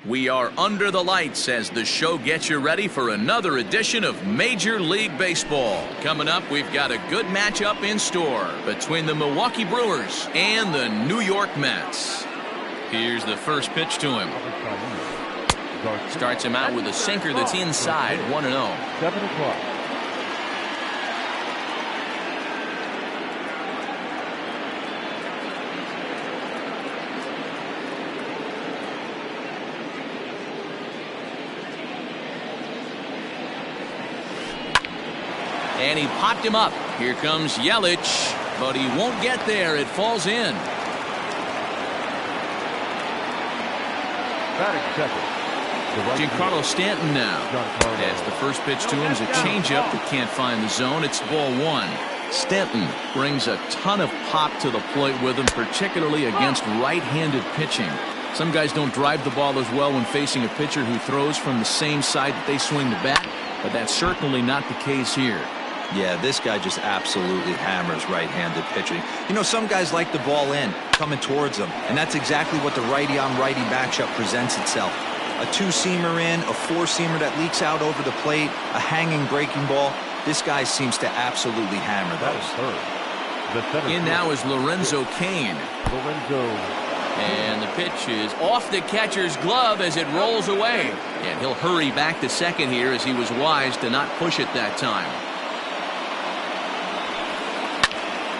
We are under the lights as the show gets you ready for another edition of Major League Baseball. Coming up, we've got a good matchup in store between the Milwaukee Brewers and the New York Mets. Here's the first pitch to him. Starts him out with a sinker that's inside, 1-0. 7 o'clock. And he popped him up. Here comes Yelich, but he won't get there. It falls in. Batting second. Giancarlo Stanton now. As the first pitch to him is a changeup that can't find the zone. It's ball one. Stanton brings a ton of pop to the plate with him, particularly against right-handed pitching. Some guys don't drive the ball as well when facing a pitcher who throws from the same side that they swing the bat, but that's certainly not the case here. Yeah, this guy just absolutely hammers right-handed pitching. You know, some guys like the ball in, coming towards them, and that's exactly what the righty-on-righty matchup presents itself. A two-seamer in, a four-seamer that leaks out over the plate, a hanging breaking ball. This guy seems to absolutely hammer those. In now is Lorenzo Cain. And the pitch is off the catcher's glove as it rolls away. And he'll hurry back to second here as he was wise to not push it that time.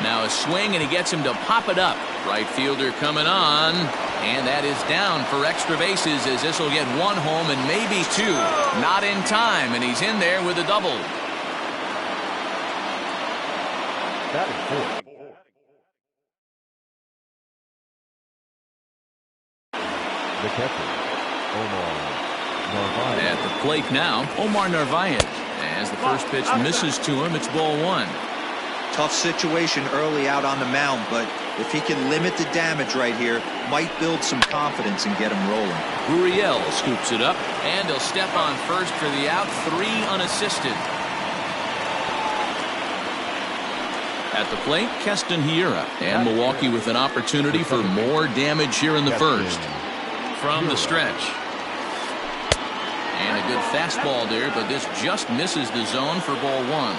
Now a swing, and he gets him to pop it up. Right fielder coming on, and that is down for extra bases as this will get one home and maybe two. Not in time, and he's in there with a double. That is four. The catcher, Omar Narvaez. At the plate now, Omar Narvaez. As the first pitch misses to him, it's ball one. Tough situation early out on the mound, but if he can limit the damage right here, might build some confidence and get him rolling. Gurriel scoops it up, and he'll step on first for the out, 3 unassisted. At the plate, Keston Hiura, and Milwaukee with an opportunity for more damage here in the first. From the stretch. And a good fastball there, but this just misses the zone for ball one.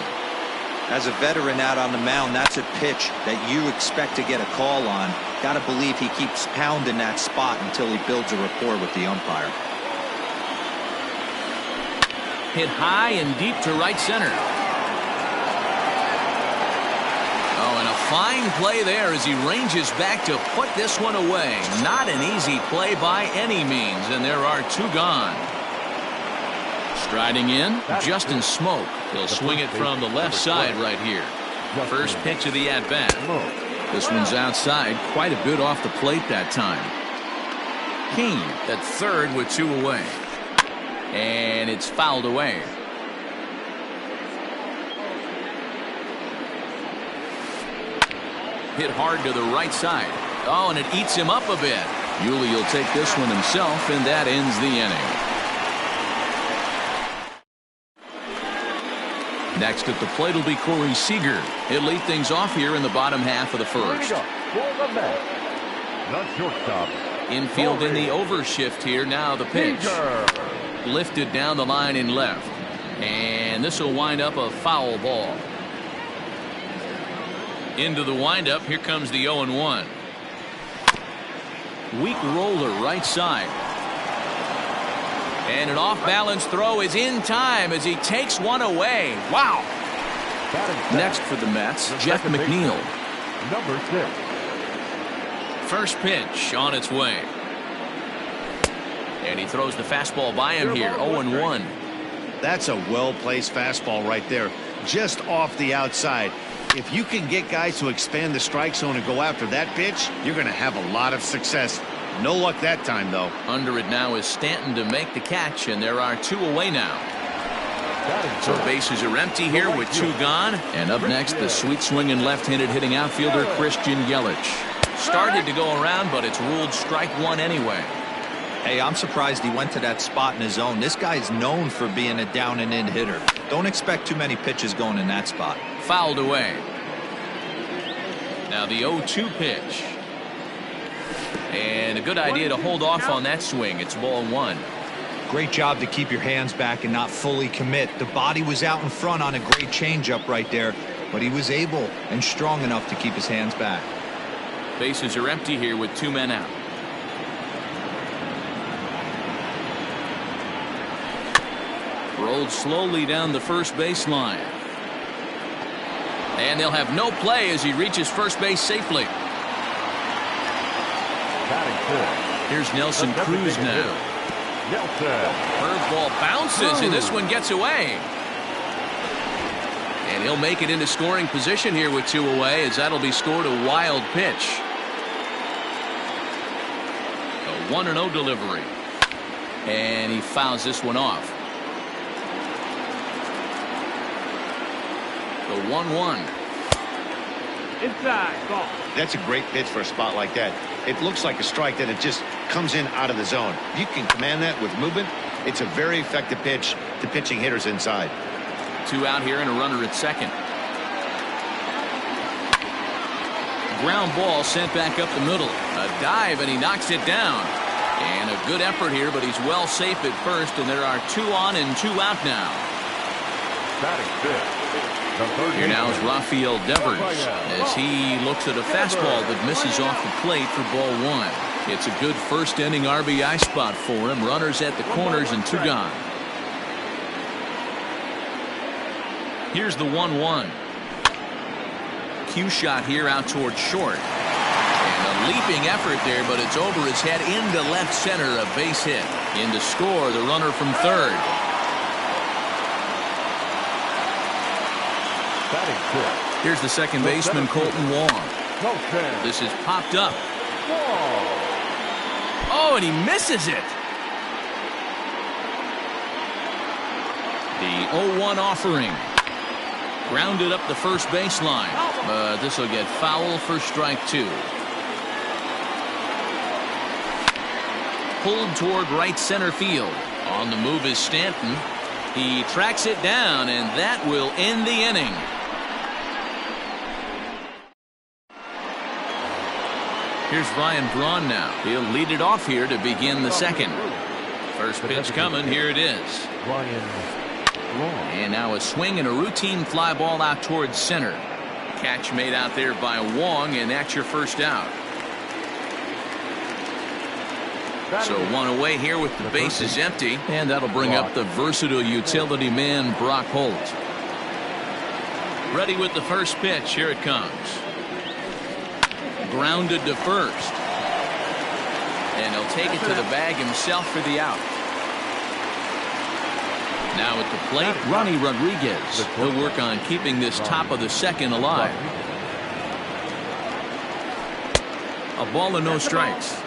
As a veteran out on the mound, that's a pitch that you expect to get a call on. Got to believe he keeps pounding that spot until he builds a rapport with the umpire. Hit high and deep to right center. Oh, and a fine play there as he ranges back to put this one away. Not an easy play by any means, and there are 2 gone. Striding in, Justin Smoke. He'll swing it from the left side right here. First pitch of the at-bat. This one's outside, quite a bit off the plate that time. Cain at third with 2 away. And it's fouled away. Hit hard to the right side. Oh, and it eats him up a bit. Yuli will take this one himself, and that ends the inning. Next at the plate will be Corey Seager. He'll lead things off here in the bottom half of the first. Infield in the overshift here. Now the pitch. Lifted down the line in left. And this will wind up a foul ball. Into the windup. Here comes the 0-1. Weak roller right side. And an off-balance throw is in time as he takes one away. Wow. Next for the Mets, Jeff McNeil. Number 6. First pitch on its way. And he throws the fastball by him here, 0-1. That's a well-placed fastball right there, just off the outside. If you can get guys to expand the strike zone and go after that pitch, you're going to have a lot of success. No luck that time, though. Under it now is Stanton to make the catch, and there are 2 away now. So bases are empty here with 2 gone. And up next, the sweet swinging left-handed hitting outfielder Christian Yelich. Started to go around, but it's ruled strike 1 anyway. Hey, I'm surprised he went to that spot in his zone. This guy's known for being a down-and-in hitter. Don't expect too many pitches going in that spot. Fouled away. Now the 0-2 pitch. And a good idea to hold off on that swing. It's ball one. Great job to keep your hands back and not fully commit. The body was out in front on a great changeup right there, but he was able and strong enough to keep his hands back. Bases are empty here with 2 men out. Rolled slowly down the first baseline. And they'll have no play as he reaches first base safely. Here's Nelson Cruz now. Curveball bounces, and this one gets away. And he'll make it into scoring position here with 2 away, as that'll be scored a wild pitch. A 1-0 delivery. And he fouls this one off. The 1-1. Inside ball. That's a great pitch for a spot like that. It looks like a strike, that it just comes in out of the zone. You can command that with movement. It's a very effective pitch to pitching hitters inside. 2 out here and a runner at second. Ground ball sent back up the middle. A dive, and he knocks it down. And a good effort here, but he's well safe at first, and there are 2 on and 2 out now. Batting fifth. Here now is Rafael Devers as he looks at a fastball that misses off the plate for ball 1. It's a good first inning RBI spot for him. Runners at the corners and 2 gone. Here's the 1-1. Cue shot here out toward short. And a leaping effort there, but it's over his head into left center. A base hit. In to score the runner from third. Here's the second baseman, Colton Wong. This is popped up. Oh, and he misses it. The 0-1 offering. Grounded up the first baseline. But this will get foul for strike 2. Pulled toward right center field. On the move is Stanton. He tracks it down, and that will end the inning. Here's Ryan Braun now. He'll lead it off here to begin the second. First pitch coming. Here it is. And now a swing and a routine fly ball out towards center. Catch made out there by Wong, and that's your first out. So 1 away here with the bases empty, and that'll bring up the versatile utility man Brock Holt. Ready with the first pitch. Here it comes. Grounded to first. And he'll take it to the bag himself for the out. Now at the plate, Ronnie Rodriguez. He'll work on keeping this top of the second alive. A ball and no strikes.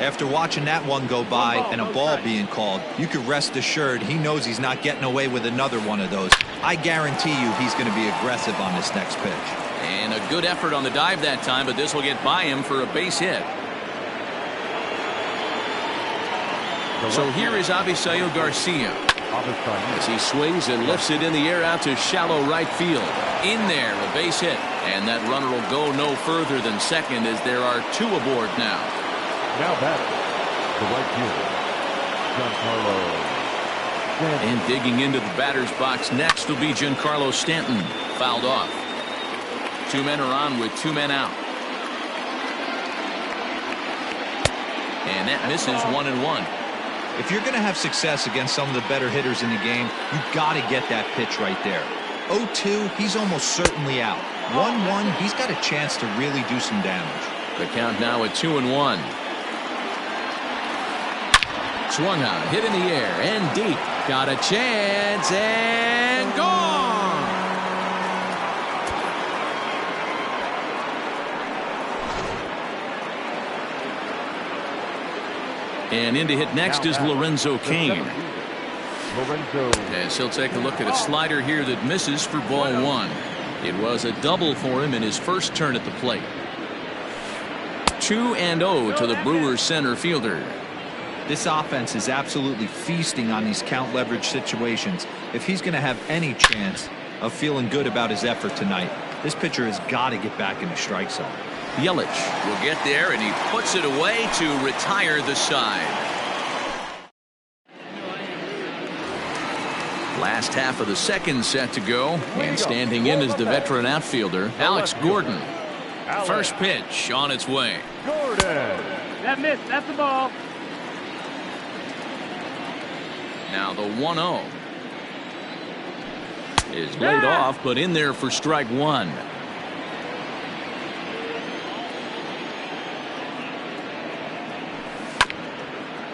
After watching that one go by and a ball being called, you can rest assured he knows he's not getting away with another one of those. I guarantee you he's going to be aggressive on this next pitch. And a good effort on the dive that time, but this will get by him for a base hit. So here is Avisail Garcia as he swings and lifts it in the air out to shallow right field. In there, a base hit. And that runner will go no further than second as there are 2 aboard now. Now batting, the right fielder, Giancarlo. And digging into the batter's box next will be Giancarlo Stanton. Fouled off. 2 men are on with 2 men out. And that misses 1-1. If you're going to have success against some of the better hitters in the game, you've got to get that pitch right there. 0-2, he's almost certainly out. 1-1, he's got a chance to really do some damage. The count now at 2-1. Swung on, hit in the air, and deep. Got a chance, and gone! And in to hit next is Lorenzo Cain. As he'll take a look at a slider here that misses for ball 1. It was a double for him in his first turn at the plate. 2-0 to the Brewers center fielder. This offense is absolutely feasting on these count leverage situations. If he's going to have any chance of feeling good about his effort tonight, this pitcher has got to get back in the strike zone. Yelich will get there, and he puts it away to retire the side. Last half of the second set to go, and standing in is the veteran outfielder, Alex Gordon. First pitch on its way. Gordon. That missed. That's the ball. Now the 1-0 is laid off, but in there for strike one.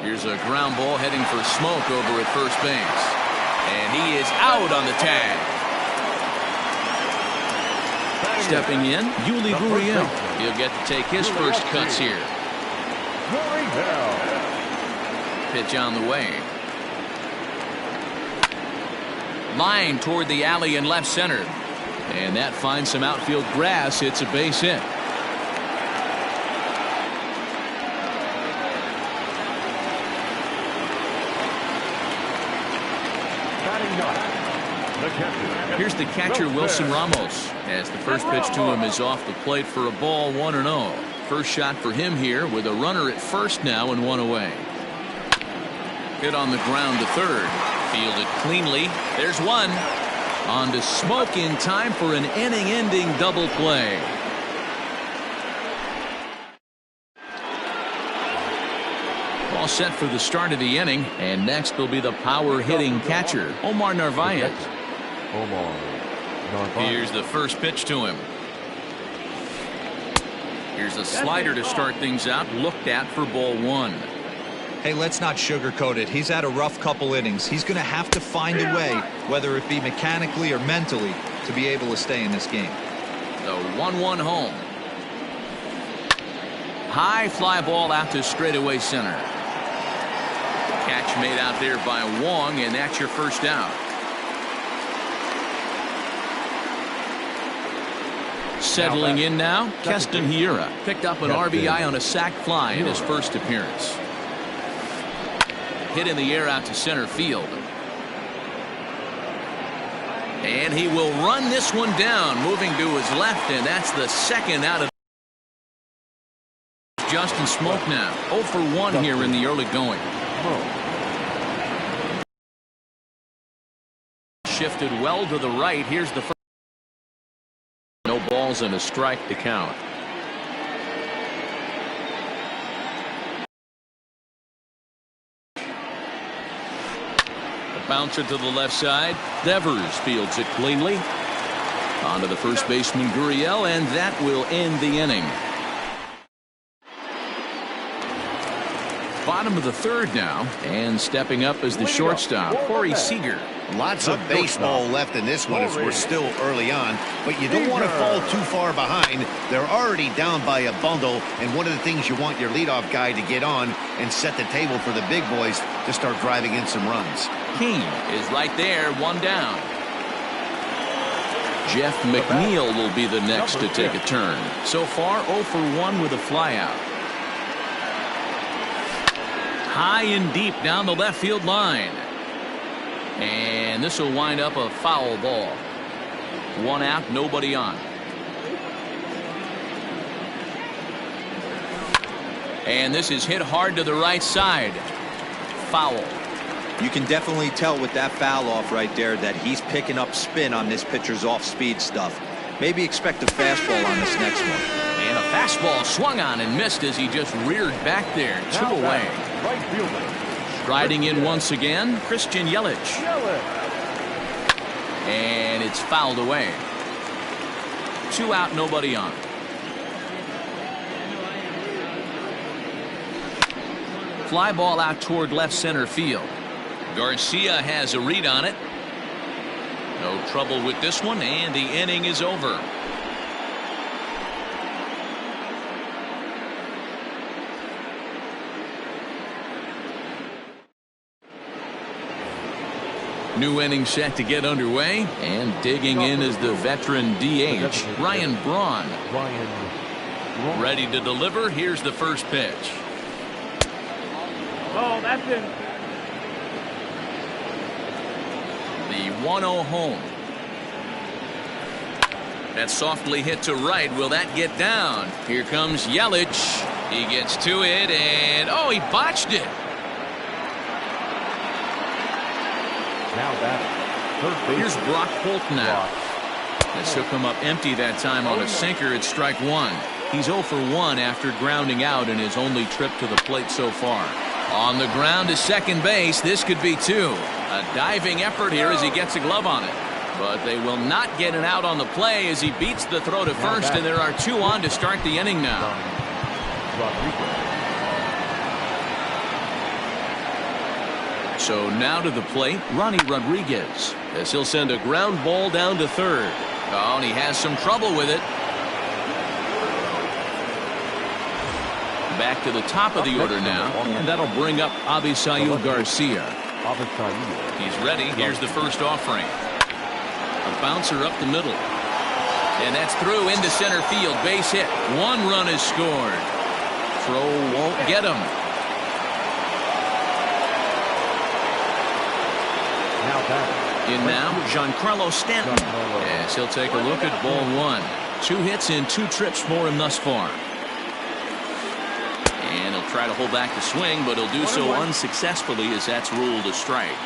Here's a ground ball heading for Smoke over at first base. And he is out on the tag. Stepping in, Yuli Gurriel. He'll get to take his first cuts here. Pitch on the way. Line toward the alley in left center. And that finds some outfield grass. It's a base hit. Here's the catcher, Wilson Ramos, as the first pitch to him is off the plate for a ball, 1-0. First shot for him here with a runner at first now and one away. Hit on the ground to third. Fielded cleanly. There's one. On to Smoke in time for an inning-ending double play. All set for the start of the inning, and next will be the power-hitting catcher, Omar Narvaez. Here's the first pitch to him. Here's a slider to start things out, looked at for ball one. Hey, let's not sugarcoat it. He's had a rough couple innings. He's going to have to find a way, whether it be mechanically or mentally, to be able to stay in this game. The 1-1 home. High fly ball out to straightaway center. Catch made out there by Wong, and that's your first out. Settling in now, Keston Hiura picked up an RBI on a sac fly in his first appearance. Hit in the air out to center field. And he will run this one down, moving to his left, and that's the second out of Justin Smoke now. 0 for 1 here in the early going. Shifted well to the right. Here's the first. No balls and a strike to count. A bouncer to the left side. Devers fields it cleanly. On to the first baseman Gurriel, and that will end the inning. Bottom of the third now, and stepping up as the shortstop, Corey Seager. Lots of baseball left in this one as we're still early on, but you don't want to fall too far behind. They're already down by a bundle, and one of the things you want your leadoff guy to get on and set the table for the big boys to start driving in some runs. King is right there, one down. Jeff McNeil will be the next to take a turn. So far, 0 for 1 with a flyout. High and deep down the left field line. And this will wind up a foul ball. One out, nobody on. And this is hit hard to the right side. Foul. You can definitely tell with that foul off right there that he's picking up spin on this pitcher's off-speed stuff. Maybe expect a fastball on this next one. And a fastball swung on and missed as he just reared back there. 2 away. Right fielder. Striding in once again, Christian Yelich. And it's fouled away. 2 out, nobody on. Fly ball out toward left center field. Garcia has a read on it. No trouble with this one, and the inning is over. New inning set to get underway, and digging in is the veteran DH, Ryan Braun. Ready to deliver. Here's the first pitch. Oh, that's in. The 1-0 home. That's softly hit to right. Will that get down? Here comes Yelich. He gets to it, and oh, he botched it. Now batting, third base. Here's Brock Holt now. This will come up empty that time on a sinker. It's strike one. He's 0 for 1 after grounding out in his only trip to the plate so far. On the ground to second base. This could be 2. A diving effort here as he gets a glove on it. But they will not get an out on the play as he beats the throw to first, and there are 2 on to start the inning now. So now to the plate, Ronnie Rodriguez, as he'll send a ground ball down to third. Oh, and he has some trouble with it. Back to the top of the order now, and that'll bring up Avisail Garcia. He's ready. Here's the first offering. A bouncer up the middle. And that's through into center field. Base hit. 1 run is scored. Throw won't get him. In now, Giancarlo Stanton. Yes, he'll take a look at ball 1. 2 hits in 2 trips for him thus far. And he'll try to hold back the swing, but he'll do so unsuccessfully as that's ruled a strike.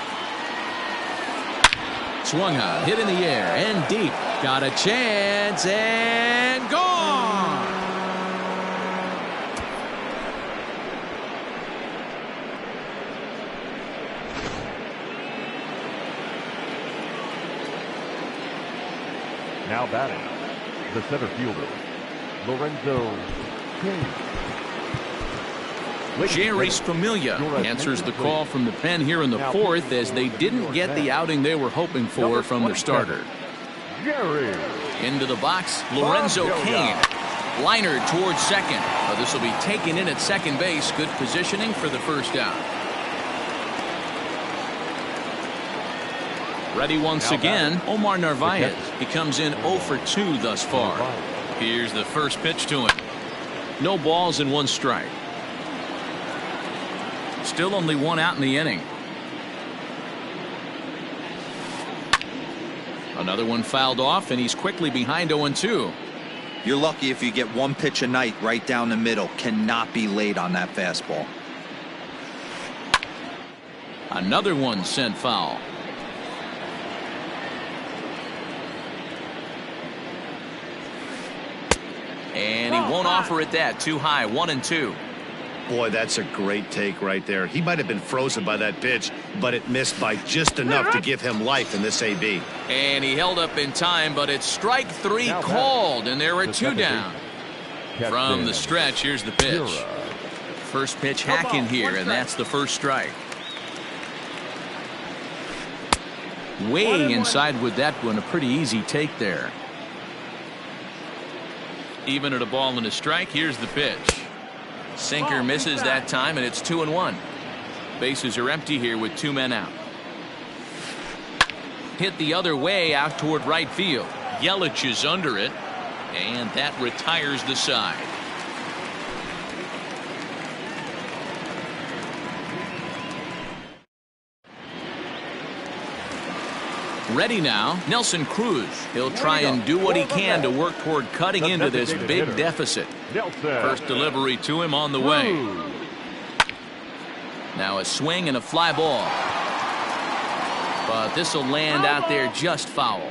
Swung on, hit in the air, and deep. Got a chance, and gone! Now batting, the center fielder, Lorenzo King. Jerry Familia answers the call from the pen here in the 4th as they didn't get the outing they were hoping for from their starter. Jerry. Into the box, Lorenzo Cain. Liner towards second. This will be taken in at second base. Good positioning for the first out. Ready once again, Omar Narvaez. He comes in 0 for 2 thus far. Here's the first pitch to him. No balls and 1 strike. Still only 1 out in the inning. Another one fouled off, and he's quickly behind 0-2. You're lucky if you get 1 pitch a night right down the middle. Cannot be late on that fastball. Another one sent foul. And he won't offer it that. Too high. 1-2. Boy, that's a great take right there. He might have been frozen by that pitch, but it missed by just enough to give him life in this AB. And he held up in time, but it's strike 3 called, and there are 2 down. From the stretch, here's the pitch. First pitch hacking here, and that's the first strike. Way inside with that one. A pretty easy take there. Even at a ball and a strike, here's the pitch. Sinker misses that time, and it's 2-1. Bases are empty here with 2 men out. Hit the other way out toward right field. Yelich is under it, and that retires the side. Ready now, Nelson Cruz. He'll try and do what he can to work toward cutting into this big deficit. First delivery to him on the way. Now a swing and a fly ball. But this will land out there just foul.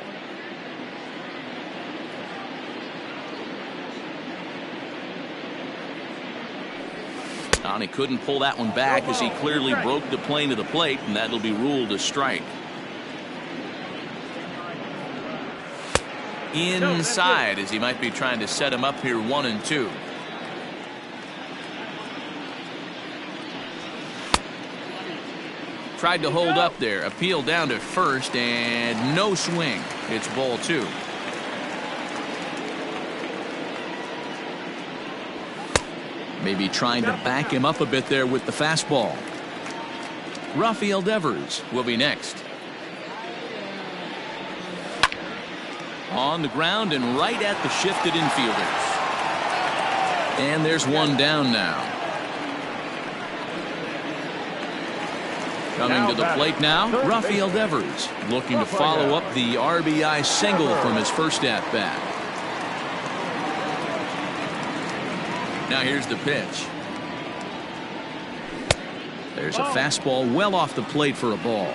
And he couldn't pull that one back as he clearly broke the plane of the plate, and that'll be ruled a strike. Inside as he might be trying to set him up here 1-2. Tried to hold up there. Appeal down to first and no swing. It's ball 2. Maybe trying to back him up a bit there with the fastball. Rafael Devers will be next. On the ground and right at the shifted infielders. And there's 1 down now. Coming to the plate now, Rafael Devers looking to follow up the RBI single from his first at bat. Now here's the pitch. There's a fastball well off the plate for a ball.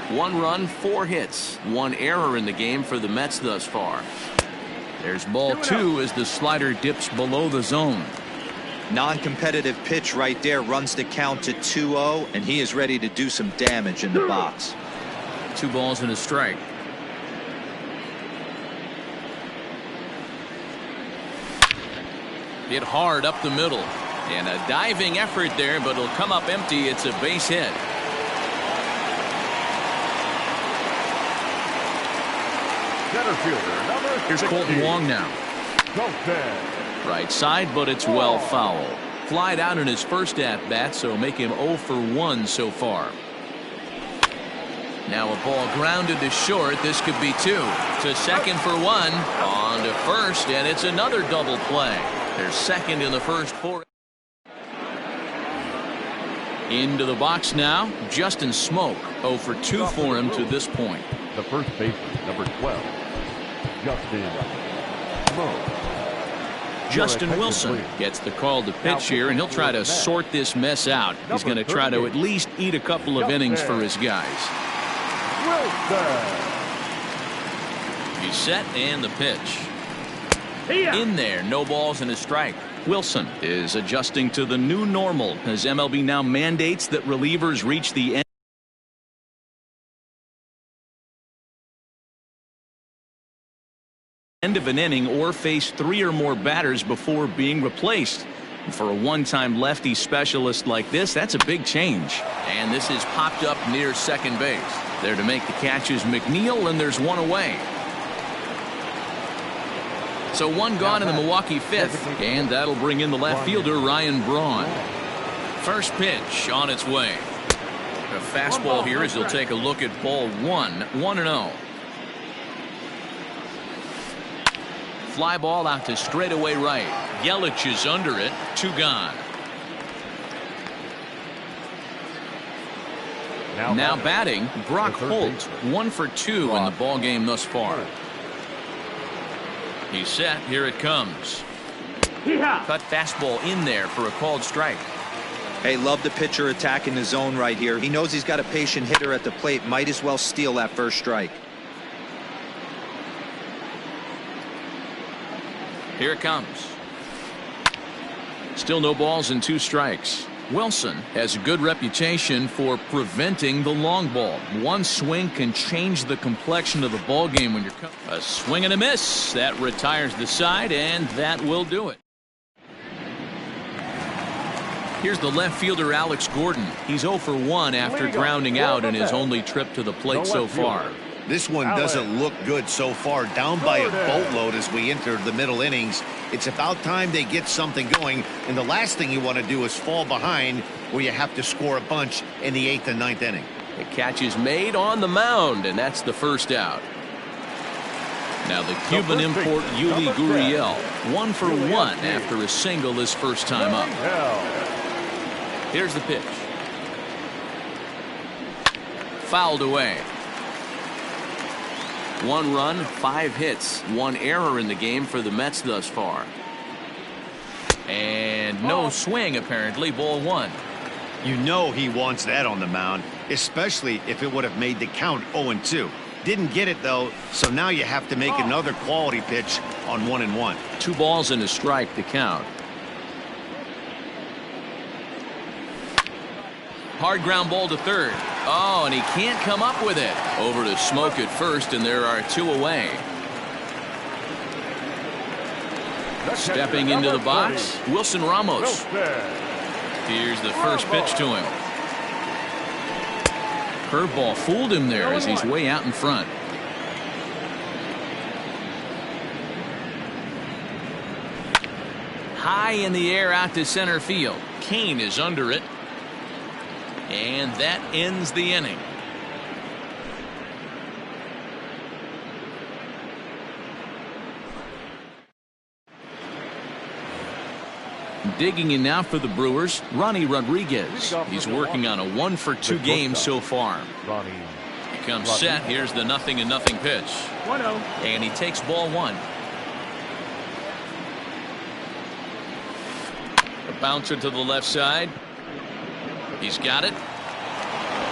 1 run, 4 hits, 1 error in the game for the Mets thus far. There's ball 2 as the slider dips below the zone. Non-competitive pitch right there, runs the count to 2-0, and he is ready to do some damage in the box. 2 balls and a strike. Hit hard up the middle. And a diving effort there, but it'll come up empty. It's a base hit. Center fielder, number Here's 60. Colton Wong now. Right side, but it's well foul. Flied out in his first at-bat, so make him 0 for 1 so far. Now a ball grounded to short. This could be 2. To second for 1. On to first, and it's another double play. They're second in the first 4. Into the box now, Justin Smoke. 0 for 2 for him to this point. The first baseman, number 12, Justin Smoke. Justin Wilson gets the call to pitch here, and he'll try to sort this mess out. He's going to try to at least eat a couple of innings for his guys. He's set, and the pitch. In there, no balls and a strike. Wilson is adjusting to the new normal as MLB now mandates that relievers reach the end of an inning or face 3 or more batters before being replaced. And for a one-time lefty specialist like this, that's a big change. And this is popped up near second base. There to make the catch is McNeil, and there's 1 away. So 1 gone in the Milwaukee 5th, and that'll bring in the left fielder Ryan Braun. First pitch on its way. A fastball here as he'll take a look at ball 1, 1-0. Fly ball out to straightaway right. Yelich is under it. 2 gone. Now batting, Brock Holt. 1 for 2 in the ball game thus far. He's set. Here it comes. Cut fastball in there for a called strike. Hey, love the pitcher attacking the zone right here. He knows he's got a patient hitter at the plate. Might as well steal that first strike. Here it comes. Still no balls and 2 strikes. Wilson has a good reputation for preventing the long ball. 1 swing can change the complexion of the ball game when you're coming. A swing and a miss. That retires the side, and that will do it. Here's the left fielder Alex Gordon. He's 0 for 1 after grounding out in his only trip to the plate so far. This one doesn't look good so far. Down by a boatload as we enter the middle innings. It's about time they get something going, and the last thing you want to do is fall behind where you have to score a bunch in the 8th and 9th inning. The catch is made on the mound, and that's the first out. Now the Cuban import Yuli Gurriel, 1 for 1 after a single his first time up. Here's the pitch. Fouled away. 1 run, 5 hits, 1 error in the game for the Mets thus far. And no swing, apparently. Ball 1. You know he wants that on the mound, especially if it would have made the count 0-2. Didn't get it, though, so now you have to make another quality pitch on 1-1. 2 balls and a strike to count. Hard ground ball to third. Oh, and he can't come up with it. Over to Smoke at first, and there are 2 away. Stepping into the box, Wilson Ramos. Here's the first pitch to him. Curveball fooled him there as he's way out in front. High in the air out to center field. Kane is under it. And that ends the inning. Digging in now for the Brewers, Ronnie Rodriguez. He's working on a 1 for 2 game so far. He comes set. Here's the 0-0 pitch. 1-0. And he takes ball 1. The bouncer to the left side. He's got it.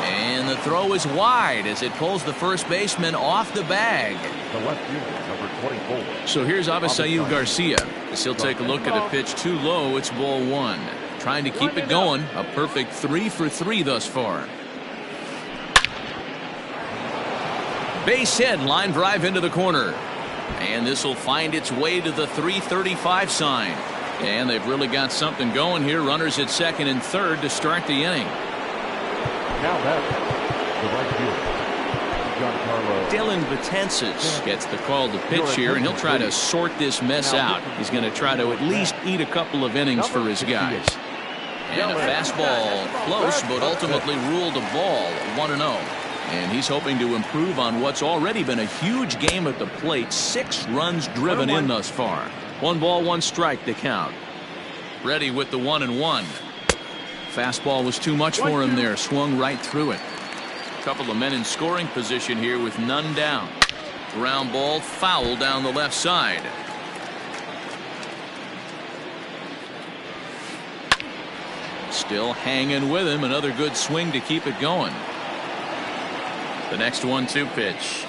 And the throw is wide as it pulls the first baseman off the bag. The left fielder, number 24. So here's Avisayu Garcia. As he'll take a look at a pitch too low. It's ball one. Trying to keep it going. A perfect 3 for 3 thus far. Base hit, line drive into the corner. And this will find its way to the 335 sign. And they've really got something going here. Runners at second and third to start the inning. Now that's the right fielder, Dylan Betances gets the call to pitch here, and he'll try to sort this mess out. He's going to try to at least eat a couple of innings for his guys. And a fastball close, but ultimately ruled a ball, 1-0. And he's hoping to improve on what's already been a huge game at the plate. 6 runs driven in thus far. 1 ball, 1 strike to count. Ready with the 1-1. Fastball was too much for him there. Swung right through it. A couple of men in scoring position here with none down. Ground ball foul down the left side. Still hanging with him. Another good swing to keep it going. The next 1-2 pitch.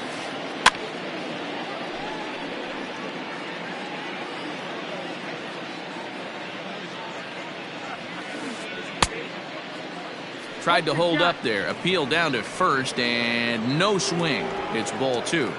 Tried to hold up there. Appeal down to first and no swing. It's ball 2.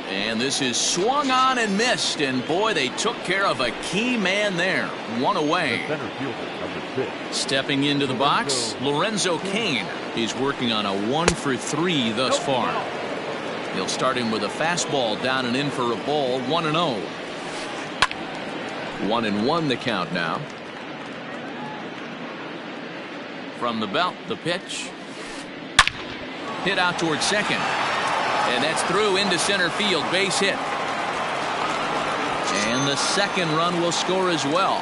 And this is swung on and missed. And boy, they took care of a key man there. 1 away. the center fielder, number 6. Stepping into the box, Lorenzo Cain. He's working on a 1 for 3 thus far. He'll start him with a fastball down and in for a ball. 1-0. 1-1 the count now. From the belt, the pitch. Hit out towards second. And that's through into center field. Base hit. And the second run will score as well.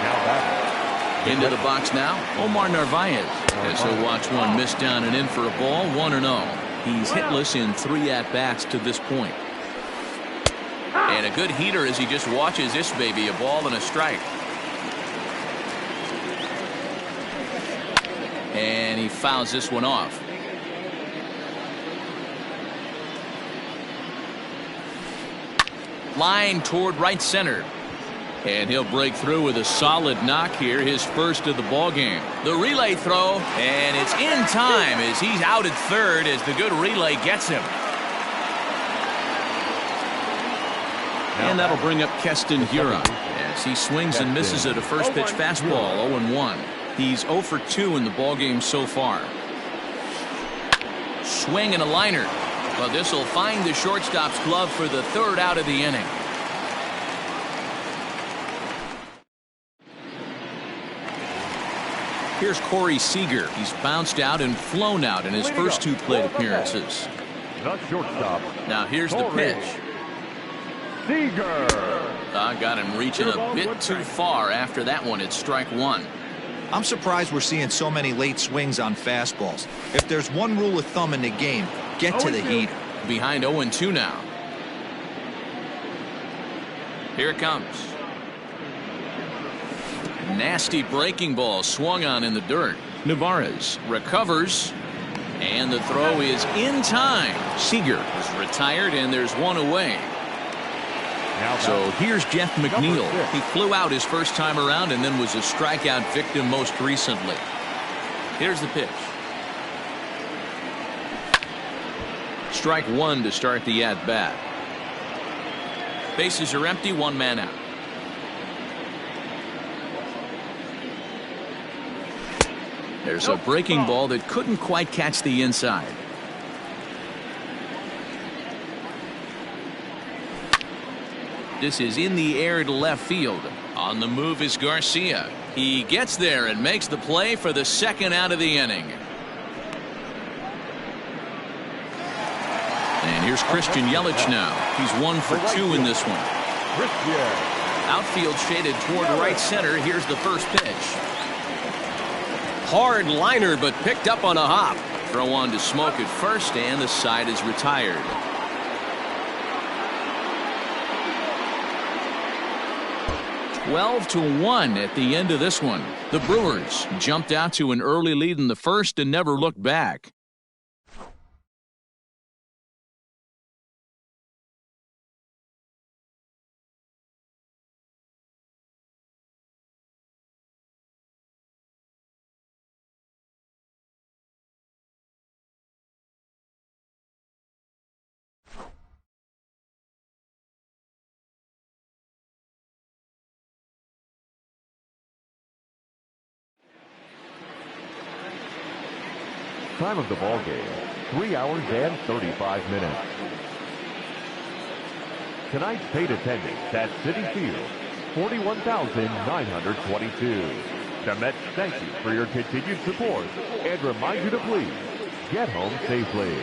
Now back. Into the box now, Omar Narvaez. As he'll watch one miss down and in for a ball. 1-0. He's hitless in 3 at-bats to this point. And a good heater as he just watches this baby. A ball and a strike. And he fouls this one off. Line toward right center. And he'll break through with a solid knock here. His first of the ball game. The relay throw. And it's in time as he's out at third as the good relay gets him. And that'll bring up Keston Hiura as he swings and misses at a first pitch fastball. 0-1. He's 0 for 2 in the ballgame so far. Swing and a liner. But this will find the shortstop's glove for the 3rd out of the inning. Here's Corey Seager. He's bounced out and flown out in his first 2 plate appearances. The shortstop. Now here's the pitch. Seager. Got him reaching a bit too far after that one. It's strike 1. I'm surprised we're seeing so many late swings on fastballs. If there's one rule of thumb in the game, get to the heater. Behind 0-2 now. Here it comes. Nasty breaking ball swung on in the dirt. Navarez recovers. And the throw is in time. Seager is retired and there's 1 away. So here's Jeff McNeil. He flew out his first time around and then was a strikeout victim most recently. Here's the pitch. Strike 1 to start the at-bat. Bases are empty, 1 man out. There's a breaking ball that couldn't quite catch the inside. This is in the air to left field. On the move is Garcia. He gets there and makes the play for the 2nd out of the inning. And here's Christian Yelich now. He's 1 for 2 in this one. Outfield shaded toward right center. Here's the first pitch. Hard liner, but picked up on a hop. Throw on to Smoke at first, and the side is retired. "12-1 at the end of this one. The Brewers jumped out to an early lead in the first and never looked back. Time of the ball game, 3 hours and 35 minutes. Tonight's paid attendance at Citi Field, 41,922. The Mets thank you for your continued support and remind you to please get home safely.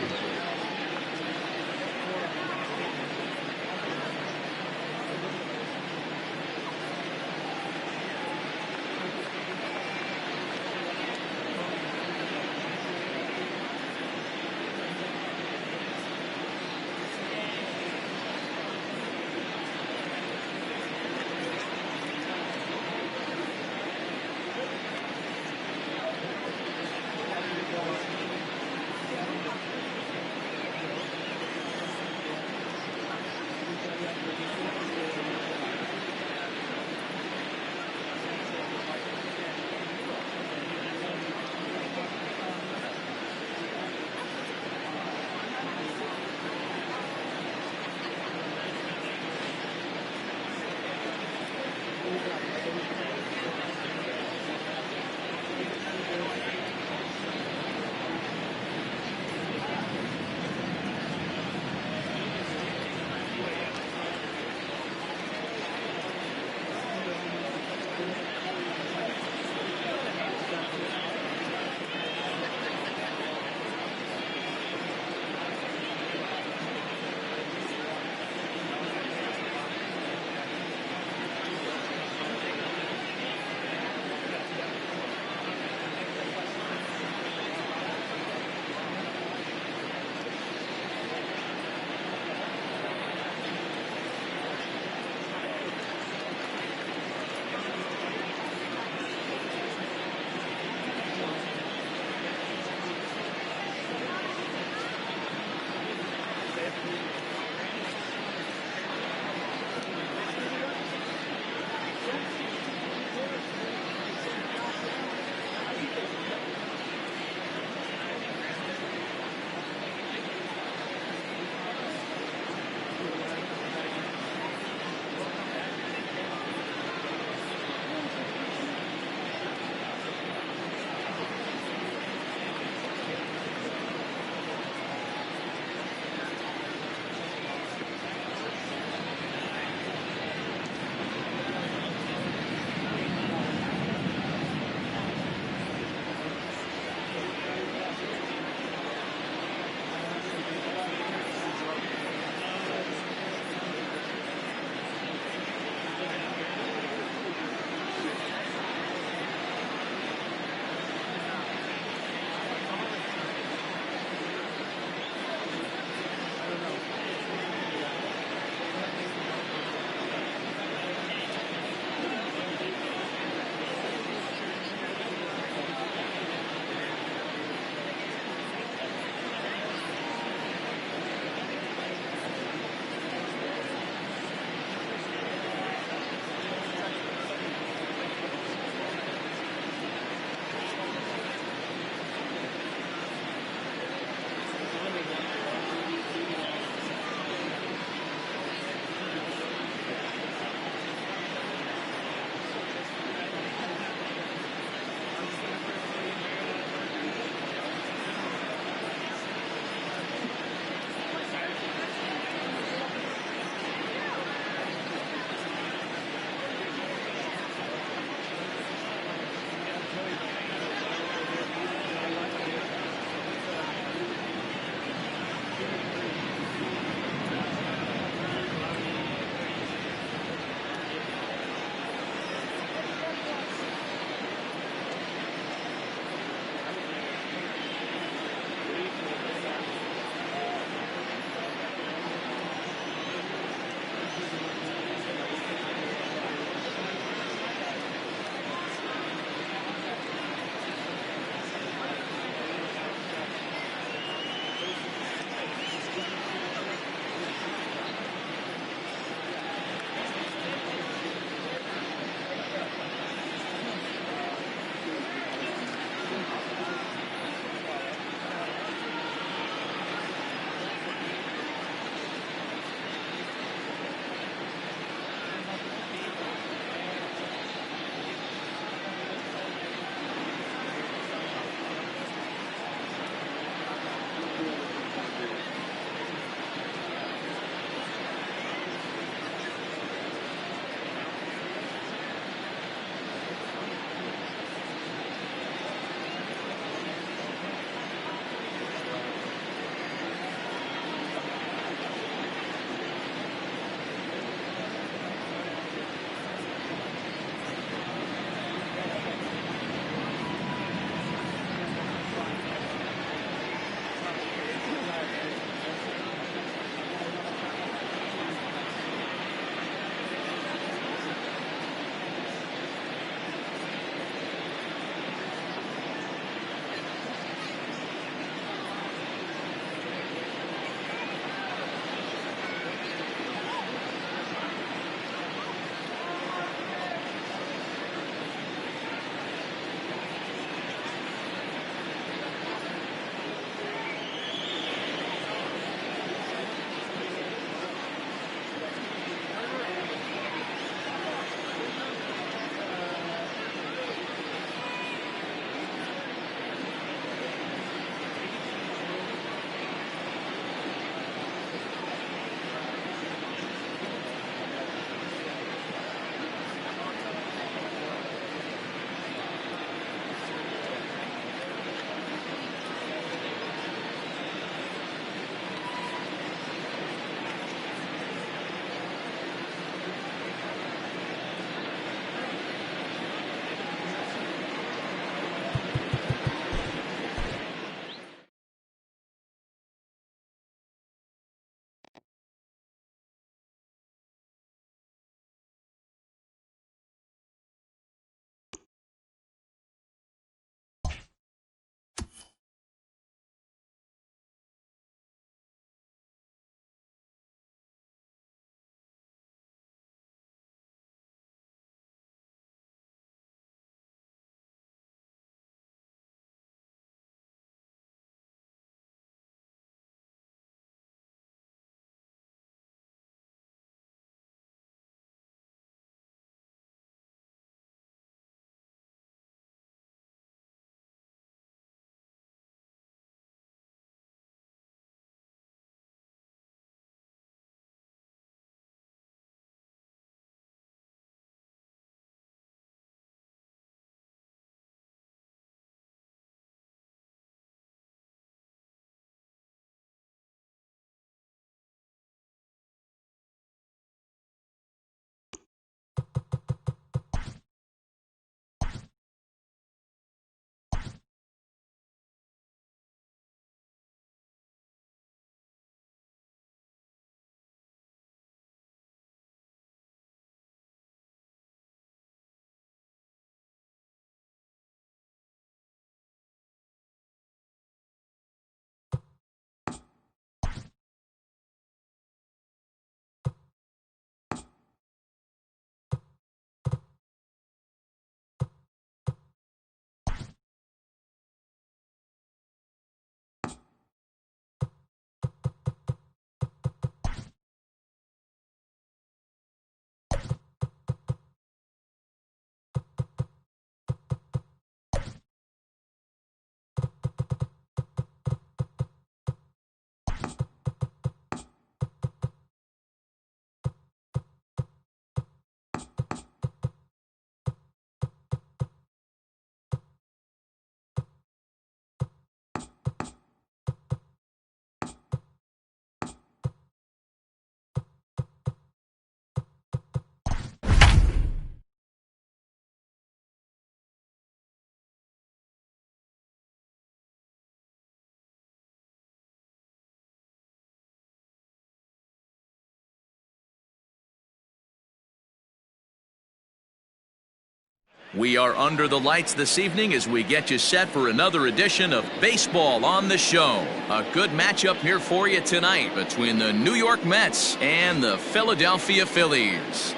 We are under the lights this evening as we get you set for another edition of Baseball on the Show. A good matchup here for you tonight between the New York Mets and the Philadelphia Phillies.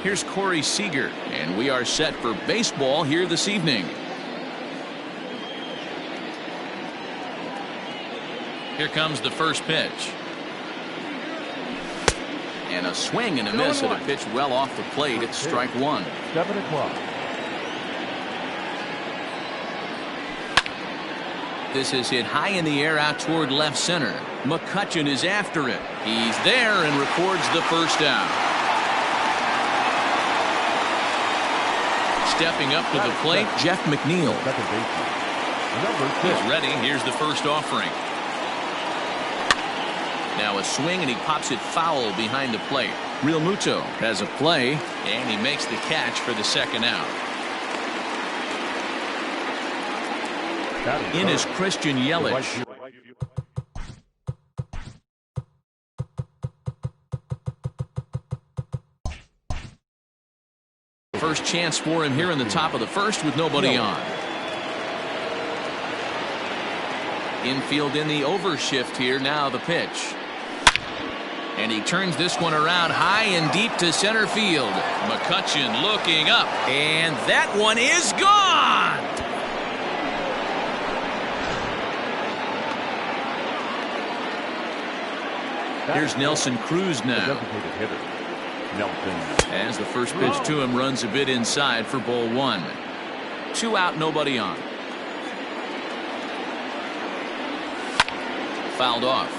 Here's Corey Seager, and we are set for baseball here this evening. Here comes the first pitch. And a swing and a miss at a pitch well off the plate. It's strike one. 7 o'clock. This is hit high in the air out toward left center. McCutchen is after it. He's there and records the first out. Stepping up to the plate, Jeff McNeil. He's ready. Here's the first offering. Now a swing, and he pops it foul behind the plate. Real Muto has a play, and he makes the catch for the second out. In is Christian Yelich. First chance for him here in the top of the first with nobody on. Infield in the overshift here. Now the pitch. And he turns this one around high and deep to center field. McCutchen looking up. And that one is gone. Here's Nelson Cruz now. As the first pitch to him runs a bit inside for ball one. 2 out, nobody on. Fouled off.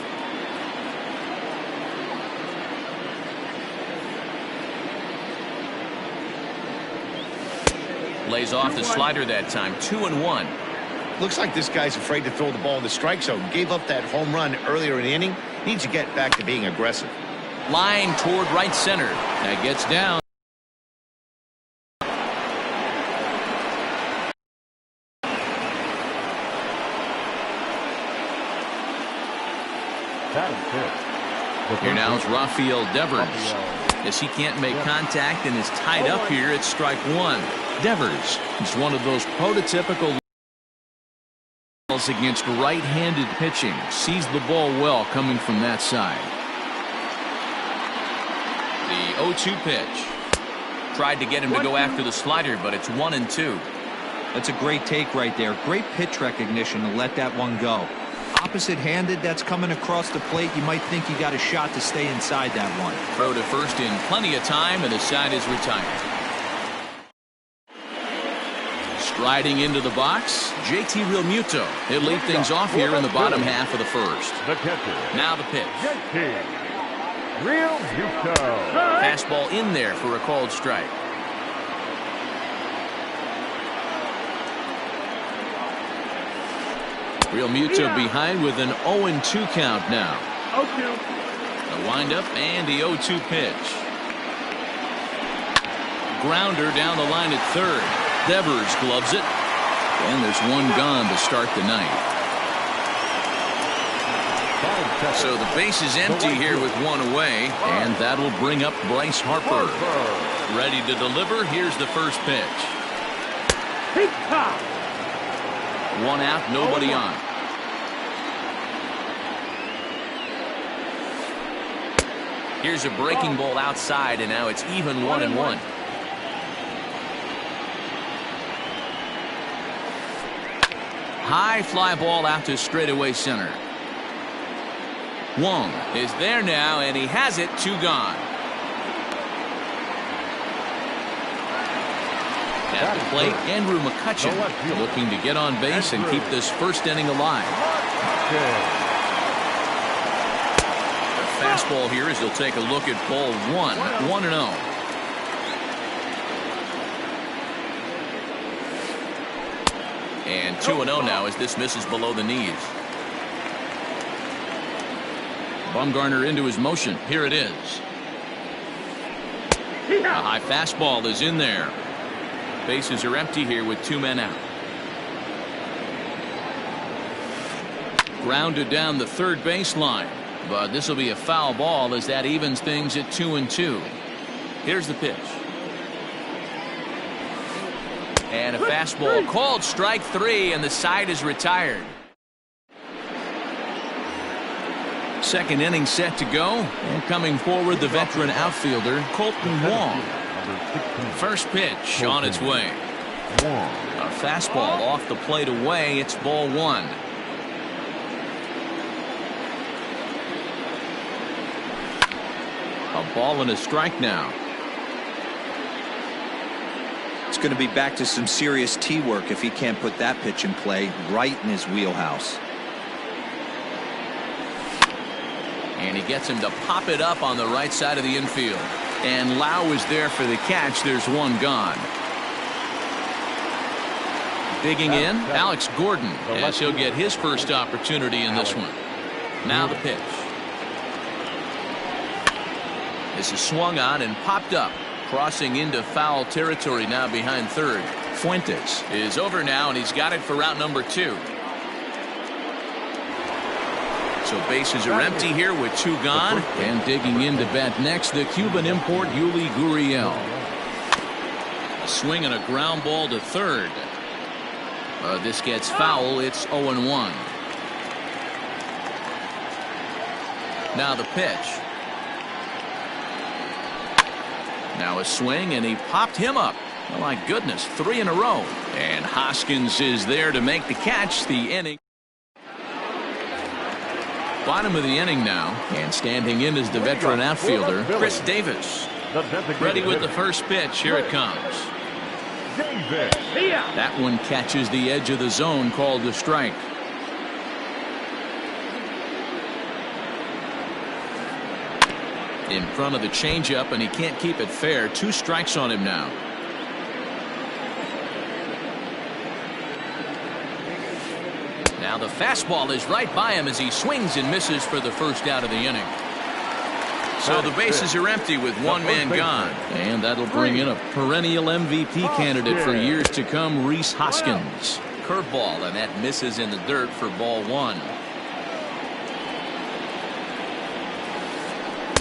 Lays off the slider that time. 2-1. Looks like this guy's afraid to throw the ball in the strike zone. Gave up that home run earlier in the inning. Needs to get back to being aggressive. Line toward right center. That gets down. Here now is Rafael Devers. As he can't make contact and is tied up here, it's strike one. Devers is one of those prototypical against right-handed pitching. Sees the ball well coming from that side. The 0-2 pitch. Tried to get him to go after the slider, but it's 1-2. That's a great take right there. Great pitch recognition to let that one go. Opposite-handed, that's coming across the plate. You might think you got a shot to stay inside that one. Throw to first in plenty of time, and the side is retired. Striding into the box, JT Realmuto. He'll lead things off here in the bottom half of the first. Now the pitch. Fastball in there for a called strike. Realmuto behind with an 0-2 count now. 0-2. The windup and the 0-2 pitch. Grounder down the line at third. Devers gloves it. And there's one gone to start the night. So the base is empty here with one away, and that'll bring up Bryce Harper. Ready to deliver. Here's the first pitch. 1 out, nobody on. Here's a breaking ball outside, and now it's even 1-1. High fly ball out to straightaway center. Wong is there now, and he has it. 2 gone. At the plate, Andrew McCutchen looking to get on base and keep this first inning alive. The fastball here as he'll take a look at ball 1. 1-0. And 2-0 now as this misses below the knees. Bumgarner into his motion. Here it is. A high fastball is in there. Bases are empty here with 2 men out. Grounded down the third baseline. But this will be a foul ball as that evens things at 2-2. Here's the pitch. And a fastball called strike 3, and the side is retired. Second inning set to go, and coming forward the veteran outfielder Colton Wong. First pitch on its way. A fastball off the plate away. It's ball 1. A ball and a strike now. It's going to be back to some serious tee work if he can't put that pitch in play right in his wheelhouse. And he gets him to pop it up on the right side of the infield. And Lau is there for the catch. There's one gone. Digging in, Alex Gordon, as he'll get his first opportunity in this one. Now the pitch. This is swung on and popped up. Crossing into foul territory now behind third. Fuentes is over now, and he's got it for route number 2. So bases are empty here with 2 gone. And digging in to bat next, the Cuban import Yuli Gurriel. A swing and a ground ball to third. This gets foul. It's 0-1. Now the pitch. Now a swing, and he popped him up. Oh my goodness, 3 in a row. And Hoskins is there to make the catch. The inning. Bottom of the inning now, and standing in is the veteran outfielder Chris Davis. Ready with the first pitch. Here it comes. That one catches the edge of the zone, called the strike. In front of the changeup, and he can't keep it fair. 2 strikes on him now. Now the fastball is right by him as he swings and misses for the first out of the inning. So the bases are empty with 1 man gone. And that'll bring in a perennial MVP candidate for years to come, Rhys Hoskins. Curveball, and that misses in the dirt for ball 1.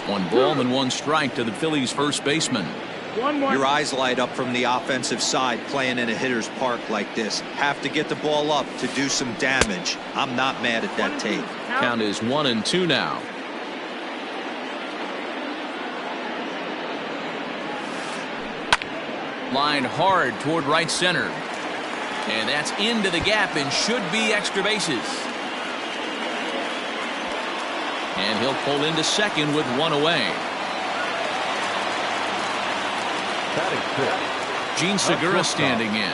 1 ball and 1 strike to the Phillies first baseman. Your eyes light up from the offensive side playing in a hitter's park like this. Have to get the ball up to do some damage. I'm not mad at that take. Count is 1-2 now. Line hard toward right center. And that's into the gap and should be extra bases. And he'll pull into second with 1 away. Gene Segura standing in.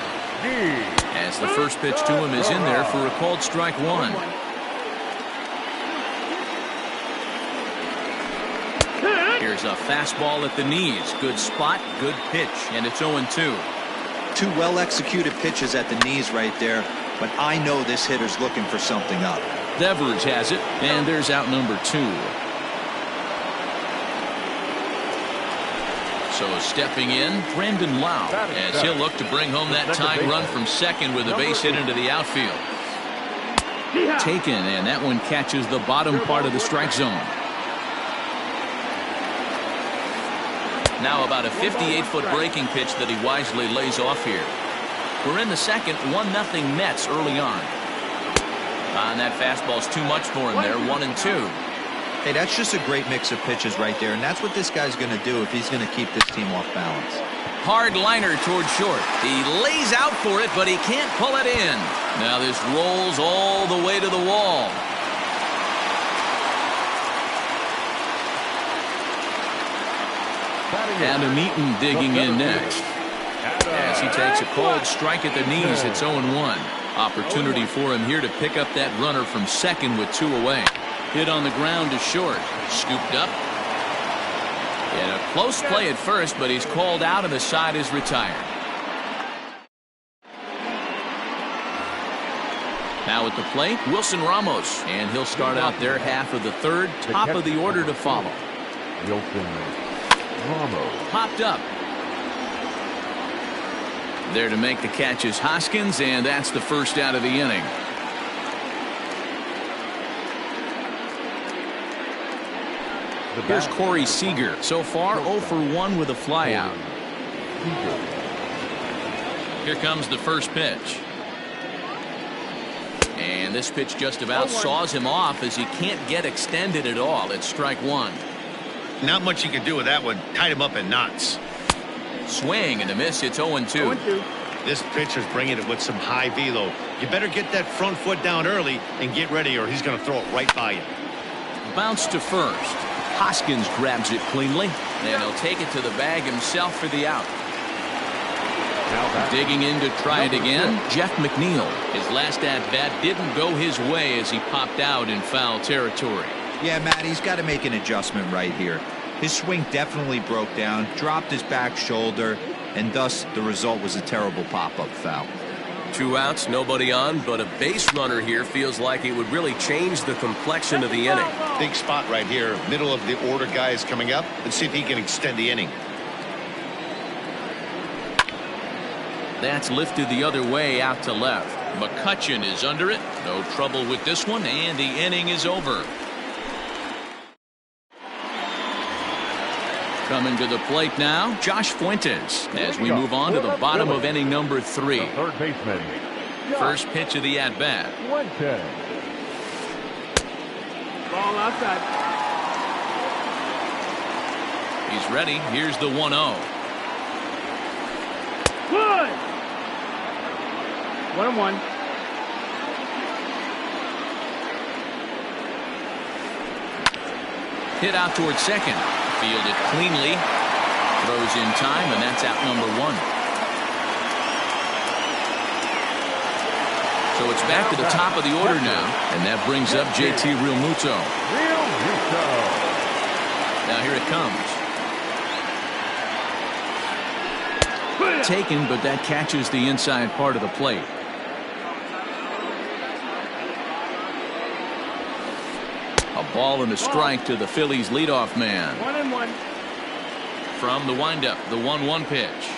As the first pitch to him is in there for a called strike 1. Here's a fastball at the knees. Good spot, good pitch, and it's 0-2. 2 well-executed pitches at the knees right there, but I know this hitter's looking for something up. Devers has it, and there's out number 2. So stepping in, Brandon Lau, as he'll look to bring home that tying run from second with a base hit into the outfield. Taken, and that one catches the bottom part of the strike zone. Now about a 58-foot breaking pitch that he wisely lays off here. We're in the second, 1-0 Mets early on. And that fastball's too much for him there, 1-2. Hey, that's just a great mix of pitches right there, and that's what this guy's going to do if he's going to keep this team off balance. Hard liner toward short. He lays out for it, but he can't pull it in. Now this rolls all the way to the wall. Adam Eaton digging in next. As he takes a called strike at the knees, it's 0-1. Opportunity for him here to pick up that runner from second with 2 away. Hit on the ground to short. Scooped up. And a close play at first, but he's called out and the side is retired. Now at the plate, Wilson Ramos. And he'll start out their half of the third. Top of the order to follow. Wilson Ramos. Popped up. There to make the catch is Hoskins, and that's the first out of the inning. the Here's bat. Corey Seager. So far, 0 for 1 with a flyout. Here comes the first pitch. And this pitch just about saws him off as he can't get extended at all. It's strike one. Not much you can do with that one. Tied him up in knots. Swing and a miss. It's 0-2. This pitcher's bringing it with some high velo. You better get that front foot down early and get ready, or he's going to throw it right by you. Bounce to first. Hoskins grabs it cleanly, and he'll take it to the bag himself for the out. Digging in to try it again, Jeff McNeil. His last at-bat didn't go his way as he popped out in foul territory. Yeah, Matt, he's got to make an adjustment right here. His swing definitely broke down, dropped his back shoulder, and thus the result was a terrible pop-up foul. 2 outs, nobody on, but a base runner here feels like it would really change the complexion of the inning. Big spot right here. Middle of the order guy is coming up. Let's see if he can extend the inning. That's lifted the other way out to left. McCutchen is under it. No trouble with this one, and the inning is over. Coming to the plate now, Josh Fuentes, as we move on to the bottom of inning number 3. The third baseman. First pitch of the at-bat. Fuentes. Ball outside. He's ready. Here's the 1-0. Good. 1-1. Hit out towards second. Fielded cleanly. Throws in time, and that's out number 1. So it's back to the top of the order now, and that brings up JT Realmuto. Now here it comes. Taken, but that catches the inside part of the plate. A ball and a strike to the Phillies leadoff man. 1-1. From the windup, the 1-1 pitch.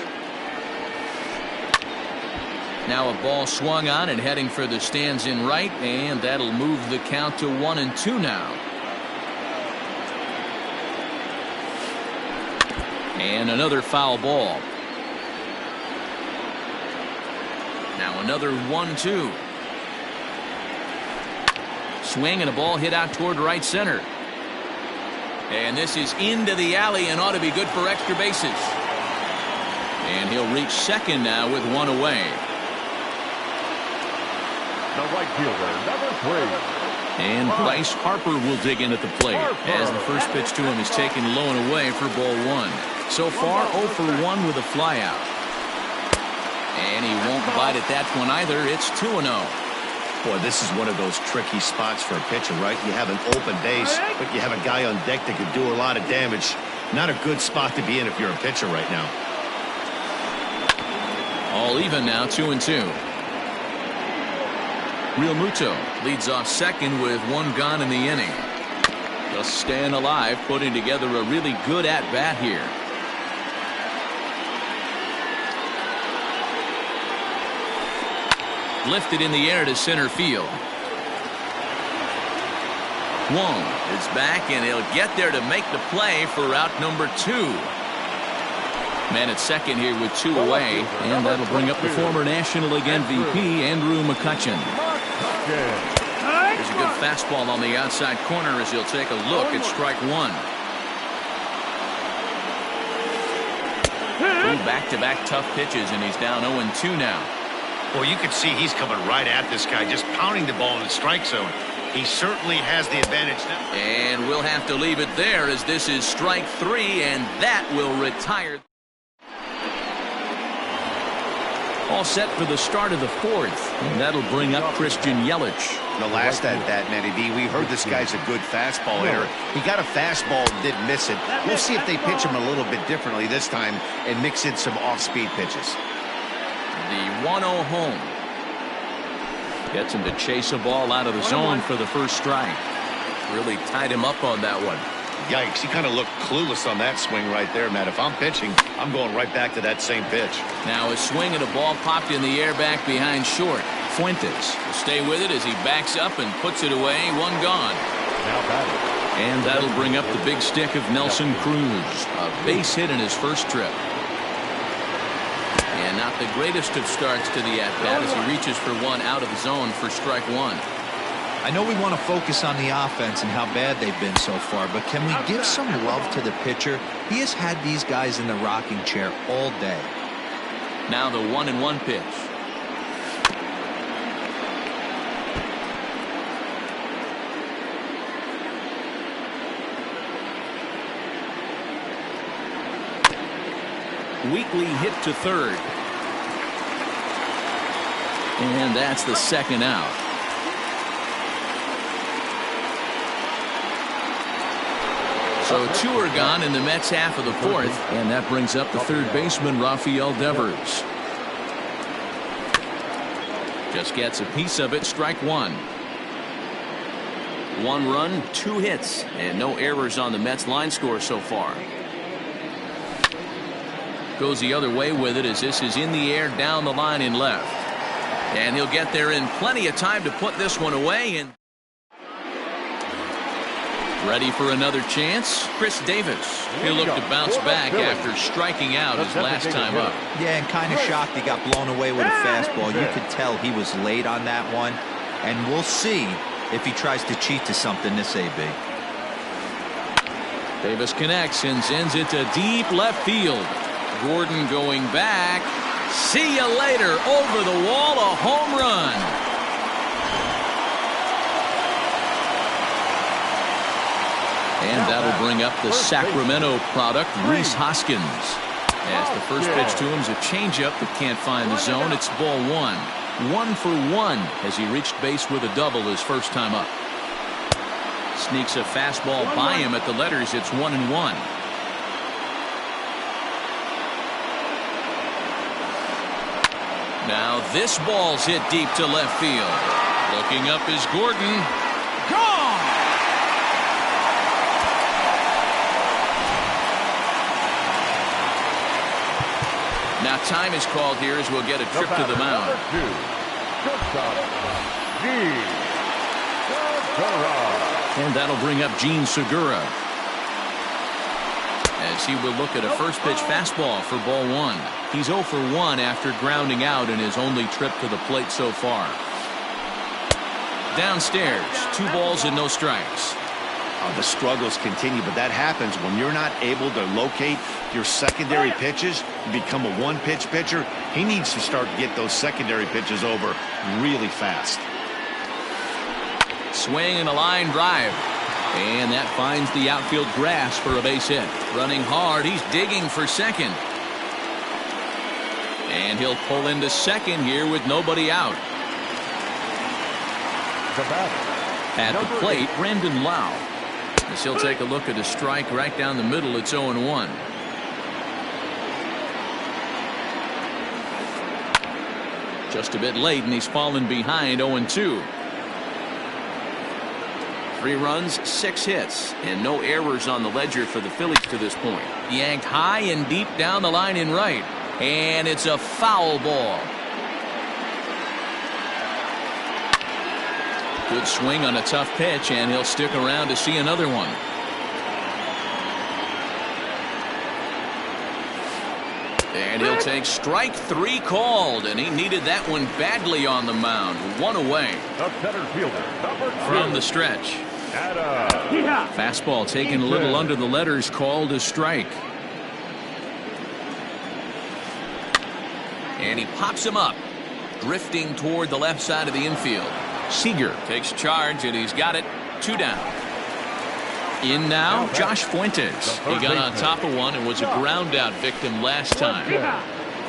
Now a ball swung on and heading for the stands in right, and that'll move the count to 1-2 now. And another foul ball. Now another 1-2. Swing and a ball hit out toward right center. And this is into the alley and ought to be good for extra bases. And he'll reach second now with 1 away. The right fielder, number 3. And Bryce Harper will dig in at the plate as the first pitch to him is taken low and away for ball 1. So far 0 for 1 with a flyout. And he won't bite at that one either. It's 2-0. Boy, this is one of those tricky spots for a pitcher, right? You have an open base, but you have a guy on deck that could do a lot of damage. Not a good spot to be in if you're a pitcher right now. All even now, 2-2. Realmuto leads off second with 1 gone in the inning. Just staying alive, putting together a really good at-bat here. Lifted in the air to center field. Wong is back, and he'll get there to make the play for out number 2. Man at second here with 2 away, and that'll bring up the former National League MVP, Andrew McCutchen. There's a good fastball on the outside corner as he'll take a look at strike 1. Two back-to-back tough pitches, and he's down 0-2 now. Well, you can see he's coming right at this guy, just pounding the ball in the strike zone. He certainly has the advantage now. And we'll have to leave it there as this is strike 3, and that will retire. All set for the start of the 4th, and that'll bring up Christian Yelich. The last at-bat, Matty B, we heard this guy's a good fastball hitter. He got a fastball and didn't miss it. We'll see if they pitch him a little bit differently this time and mix in some off-speed pitches. The 1-0 home. Gets him to chase a ball out of the zone for the first strike. Really tied him up on that one. Yikes, he kind of looked clueless on that swing right there, Matt. If I'm pitching, I'm going right back to that same pitch. Now a swing and a ball popped in the air back behind short. Fuentes will stay with it as he backs up and puts it away. 1 gone. Now batting, And that'll bring up the big stick of Nelson Cruz. A base hit in his first trip. And not the greatest of starts to the at-bat as he reaches for one out of the zone for strike one. I know we want to focus on the offense and how bad they've been so far, but can we give some love to the pitcher? He has had these guys in the rocking chair all day. Now the 1-1 pitch. Weekly hit to third. And that's the second out. So two are gone in the Mets half of the fourth. And that brings up the third baseman, Rafael Devers. Just gets a piece of it, strike one. 1 run, 2 hits, and no errors on the Mets line score so far. Goes the other way with it as this is in the air down the line in left. And he'll get there in plenty of time to put this one away. And ready for another chance, Chris Davis. He'll look to bounce back after striking out his last time up. Yeah, and kind of shocked he got blown away with a fastball. You could tell he was late on that one. And we'll see if he tries to cheat to something this AB. Davis connects and sends it to deep left field. Gordon going back. See you later. Over the wall, a home run. And that'll bring up the Sacramento product, Rhys Hoskins. As the first pitch to him is a changeup that can't find the zone. It's ball one. 1 for 1 as he reached base with a double his first time up. Sneaks a fastball by him at the letters. It's 1-1. Now this ball's hit deep to left field. Looking up is Gordon. Gone! Now time is called here as we'll get a trip to the mound. And that'll bring up Gene Segura. As he will look at a first pitch fastball for ball one. He's 0 for 1 after grounding out in his only trip to the plate so far. Downstairs, 2 balls and no strikes. The struggles continue, but that happens when you're not able to locate your secondary pitches. You become a one-pitch pitcher. He needs to start to get those secondary pitches over really fast. Swing and a line drive. And that finds the outfield grass for a base hit. Running hard, he's digging for second. And he'll pull into second here with nobody out. At the plate, Brandon Lau. As he'll take a look at a strike right down the middle. It's 0-1. Just a bit late, and he's fallen behind 0-2. 3 runs, 6 hits, and no errors on the ledger for the Phillies to this point. Yanked high and deep down the line in right. And it's a foul ball. Good swing on a tough pitch, and he'll stick around to see another one. And he'll take strike 3 called, and he needed that one badly on the mound. 1 away from the stretch. Fastball taken a little under the letters, called a strike. And he pops him up, drifting toward the left side of the infield. Seager takes charge, and he's got it. 2 down. In now, Josh Fuentes. He got on top of one and was a ground out victim last time.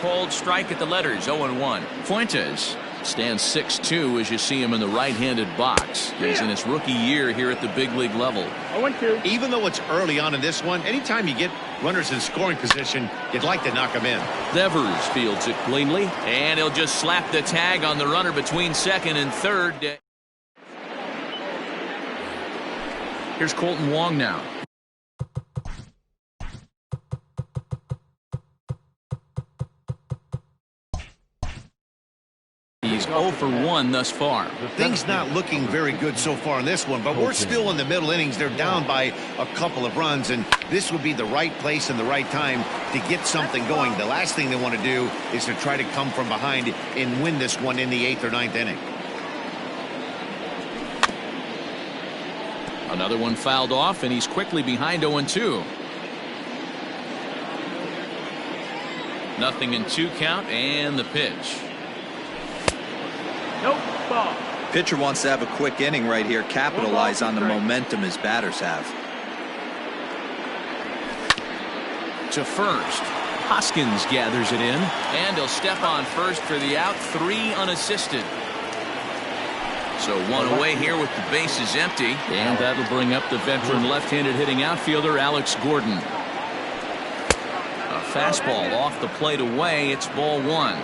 Called strike at the letters, 0-1. Fuentes stands 6'2" as you see him in the right-handed box. He's in his rookie year here at the big league level. Even though it's early on in this one, anytime you get runners in scoring position, you'd like to knock them in. Devers fields it cleanly, and he'll just slap the tag on the runner between second and third. Here's Colton Wong now. He's 0 for 1 thus far. Things not looking very good so far in this one, but we're still in the middle innings. They're down by a couple of runs, and this would be the right place and the right time to get something going. The last thing they want to do is to try to come from behind and win this one in the 8th or 9th inning. Another one fouled off, and he's quickly behind 0-2. Nothing in 2 count, and the pitch. Nope, ball. Pitcher wants to have a quick inning right here, capitalize on the momentum his batters have. To first. Hoskins gathers it in, and he'll step on first for the out, 3 unassisted. So 1 away here with the bases empty, and that'll bring up the veteran left-handed hitting outfielder Alex Gordon. A fastball off the plate away. It's ball 1.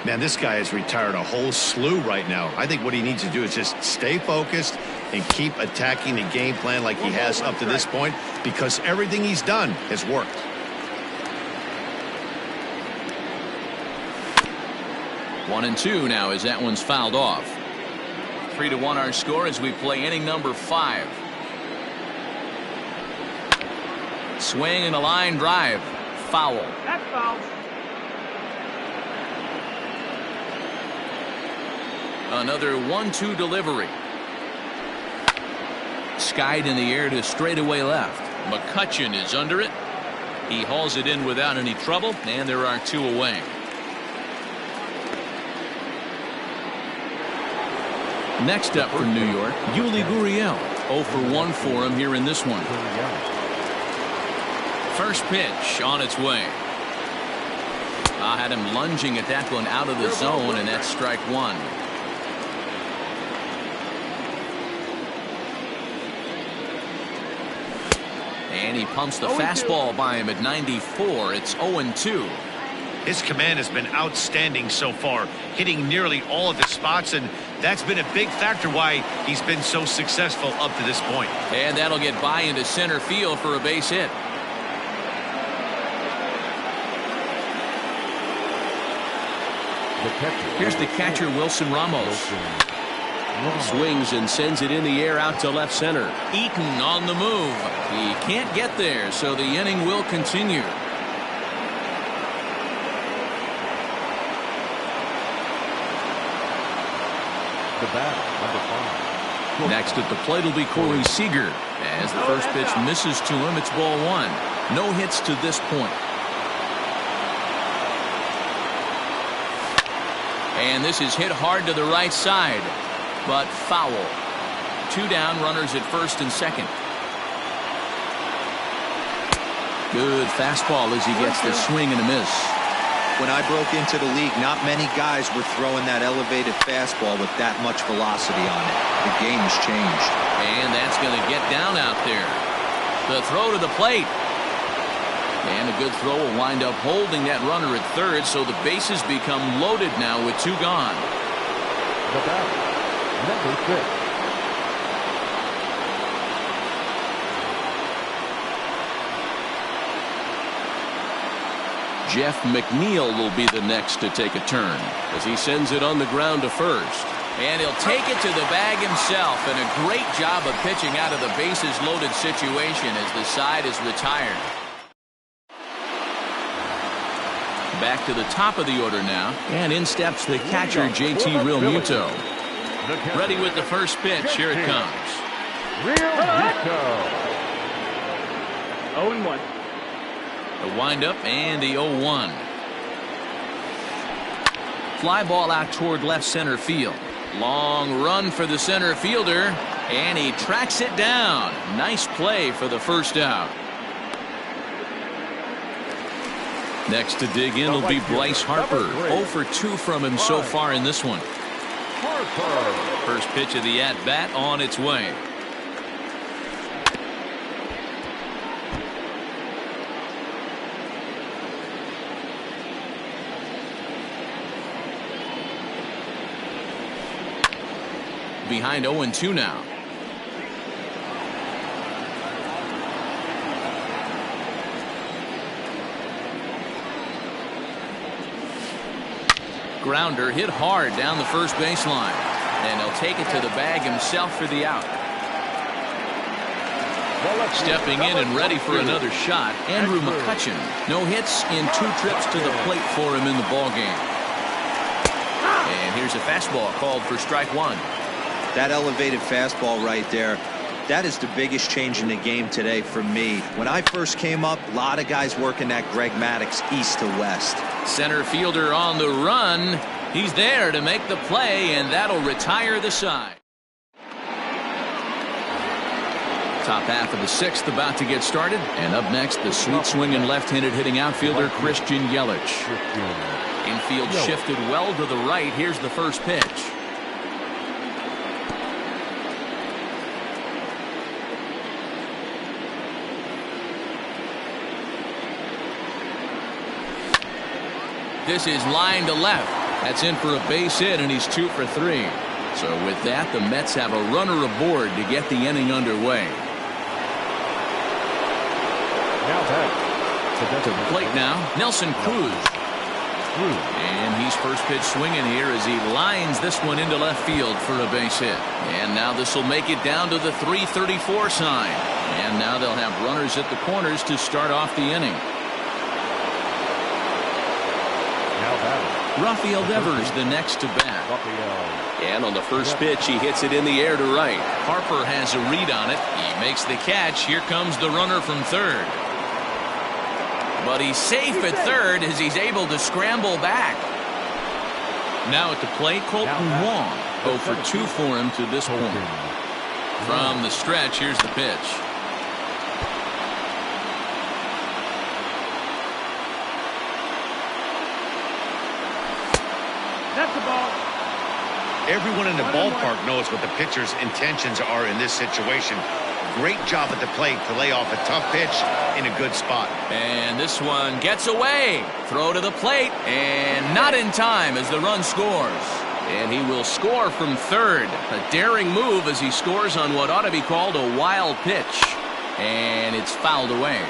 Man, this guy has retired a whole slew right now. I think what he needs to do is just stay focused and keep attacking the game plan like he has up to this point, because everything he's done has worked. One and 2 now as that one's fouled off. 3-1 our score as we play inning number 5. Swing and a line drive. Foul. That's foul. Another 1-2 delivery. Skied in the air to straightaway left. McCutchen is under it. He hauls it in without any trouble, and there are 2 away. Next up from New York, Yuli Gurriel. 0 for 1 for him here in this one. First pitch on its way. I had him lunging at that one out of the zone, and that's strike 1. And he pumps the fastball by him at 94. It's 0-2. His command has been outstanding so far, hitting nearly all of his spots, and that's been a big factor why he's been so successful up to this point. And that'll get by into center field for a base hit. Here's the catcher, Wilson Ramos. Swings and sends it in the air out to left center. Eaton on the move. He can't get there, so the inning will continue. The bat, number 5. Next at the plate will be Corey Seager. As the first pitch misses to him, it's ball 1. No hits to this point. And this is hit hard to the right side, but foul. 2 down, runners at first and second. Good fastball as he gets the swing and a miss. When I broke into the league, not many guys were throwing that elevated fastball with that much velocity on it. The game has changed. And that's going to get down out there. The throw to the plate. And a good throw will wind up holding that runner at third, so the bases become loaded now with 2 gone. The bat, number 6. Jeff McNeil will be the next to take a turn as he sends it on the ground to first. And he'll take it to the bag himself, and a great job of pitching out of the bases loaded situation as the side is retired. Back to the top of the order now, and in steps the catcher, JT Realmuto. Ready with the first pitch. Here it comes. Realmuto. 0-1. The windup and the 0-1. Fly ball out toward left center field. Long run for the center fielder, and he tracks it down. Nice play for the first out. Next to dig in will be Bryce Harper. 0 for 2 from him so far in this one. First pitch of the at-bat on its way. Behind 0-2 now. grounder hit hard down the first baseline. And he'll take it to the bag himself for the out. Stepping in and ready for another shot, Andrew McCutcheon. No hits in 2 trips to the plate for him in the ballgame. And here's a fastball called for strike 1. That elevated fastball right there, that is the biggest change in the game today for me. When I first came up, a lot of guys working that Greg Maddux east to west. Center fielder on the run. He's there to make the play, and that'll retire the side. Top half of the 6th about to get started. And up next, the sweet swinging left-handed hitting outfielder Christian Yelich. Infield shifted well to the right. Here's the first pitch. This is line to left. That's in for a base hit, and he's 2 for 3. So with that, the Mets have a runner aboard to get the inning underway. To the plate now, Nelson Cruz. And he's first pitch swinging here as he lines this one into left field for a base hit. And now this will make it down to the 334 sign. And now they'll have runners at the corners to start off the inning. Rafael Devers the next to bat. And on the first pitch, he hits it in the air to right. Harper has a read on it. He makes the catch. Here comes the runner from third. But he's safe at third as he's able to scramble back. Now at the plate, Colton Wong. 0 for 2 for him to this point. From the stretch, here's the pitch. That's the ball. Everyone in the ballpark knows what the pitcher's intentions are in this situation. Great job at the plate to lay off a tough pitch in a good spot. And this one gets away. Throw to the plate, and not in time as the run scores. And he will score from third. A daring move as he scores on what ought to be called a wild pitch. And it's fouled away.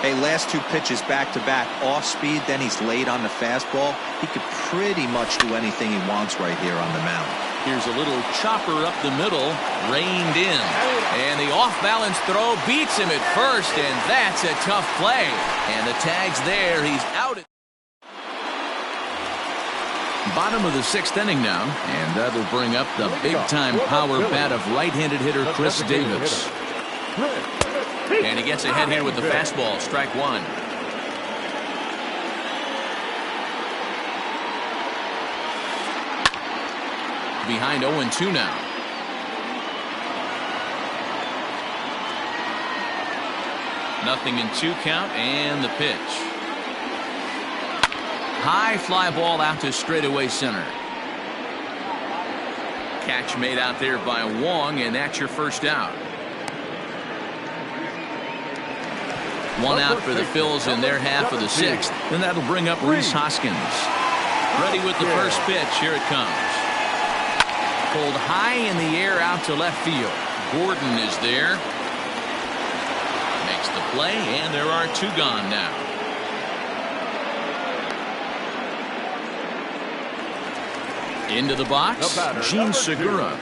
Hey, last 2 pitches back-to-back off speed, then he's late on the fastball. He could pretty much do anything he wants right here on the mound. Here's a little chopper up the middle, reined in. And the off-balance throw beats him at first, and that's a tough play. And the tag's there. He's out. Bottom of the 6th inning now, and that'll bring up the big-time power bat of right-handed hitter Chris Davis. And he gets ahead here with the fastball, strike 1. Behind 0-2 now. Nothing in 2 count, and the pitch. High fly ball out to straightaway center. Catch made out there by Wong, and that's your first out. 1 out for the Phils in their half of the 6th. And that'll bring up Rhys Hoskins. Ready with the first pitch. Here it comes. Pulled high in the air out to left field. Gordon is there. Makes the play, and there are 2 gone now. Into the box, Gene Segura.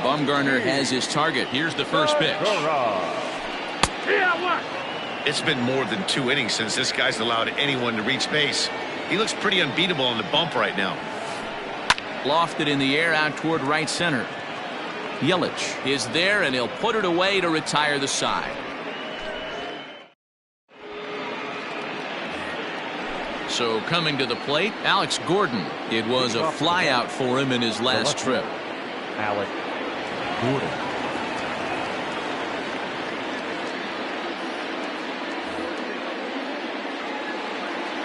Bumgarner has his target. Here's the first pitch. It's been more than 2 innings since this guy's allowed anyone to reach base. He looks pretty unbeatable on the bump right now. Lofted in the air out toward right center. Yelich is there, and he'll put it away to retire the side. So coming to the plate, Alex Gordon. It was a fly out for him in his last trip. Alex Gordon.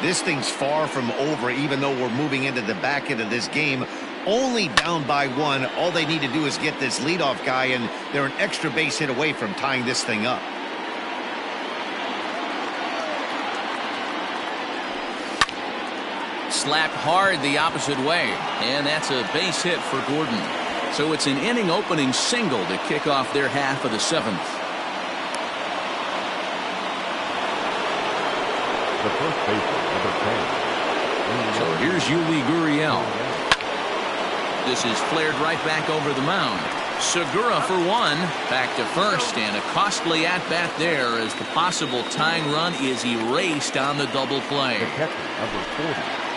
This thing's far from over, even though we're moving into the back end of this game. Only down by 1. All they need to do is get this leadoff guy, and they're an extra base hit away from tying this thing up. Slapped hard the opposite way, and that's a base hit for Gordon. So it's an inning opening single to kick off their half of the 7th. The first baseman, number 10, So here's Yuli Gurriel. This is flared right back over the mound. Segura for one. Back to first, and a costly at-bat there as the possible tying run is erased on the double play.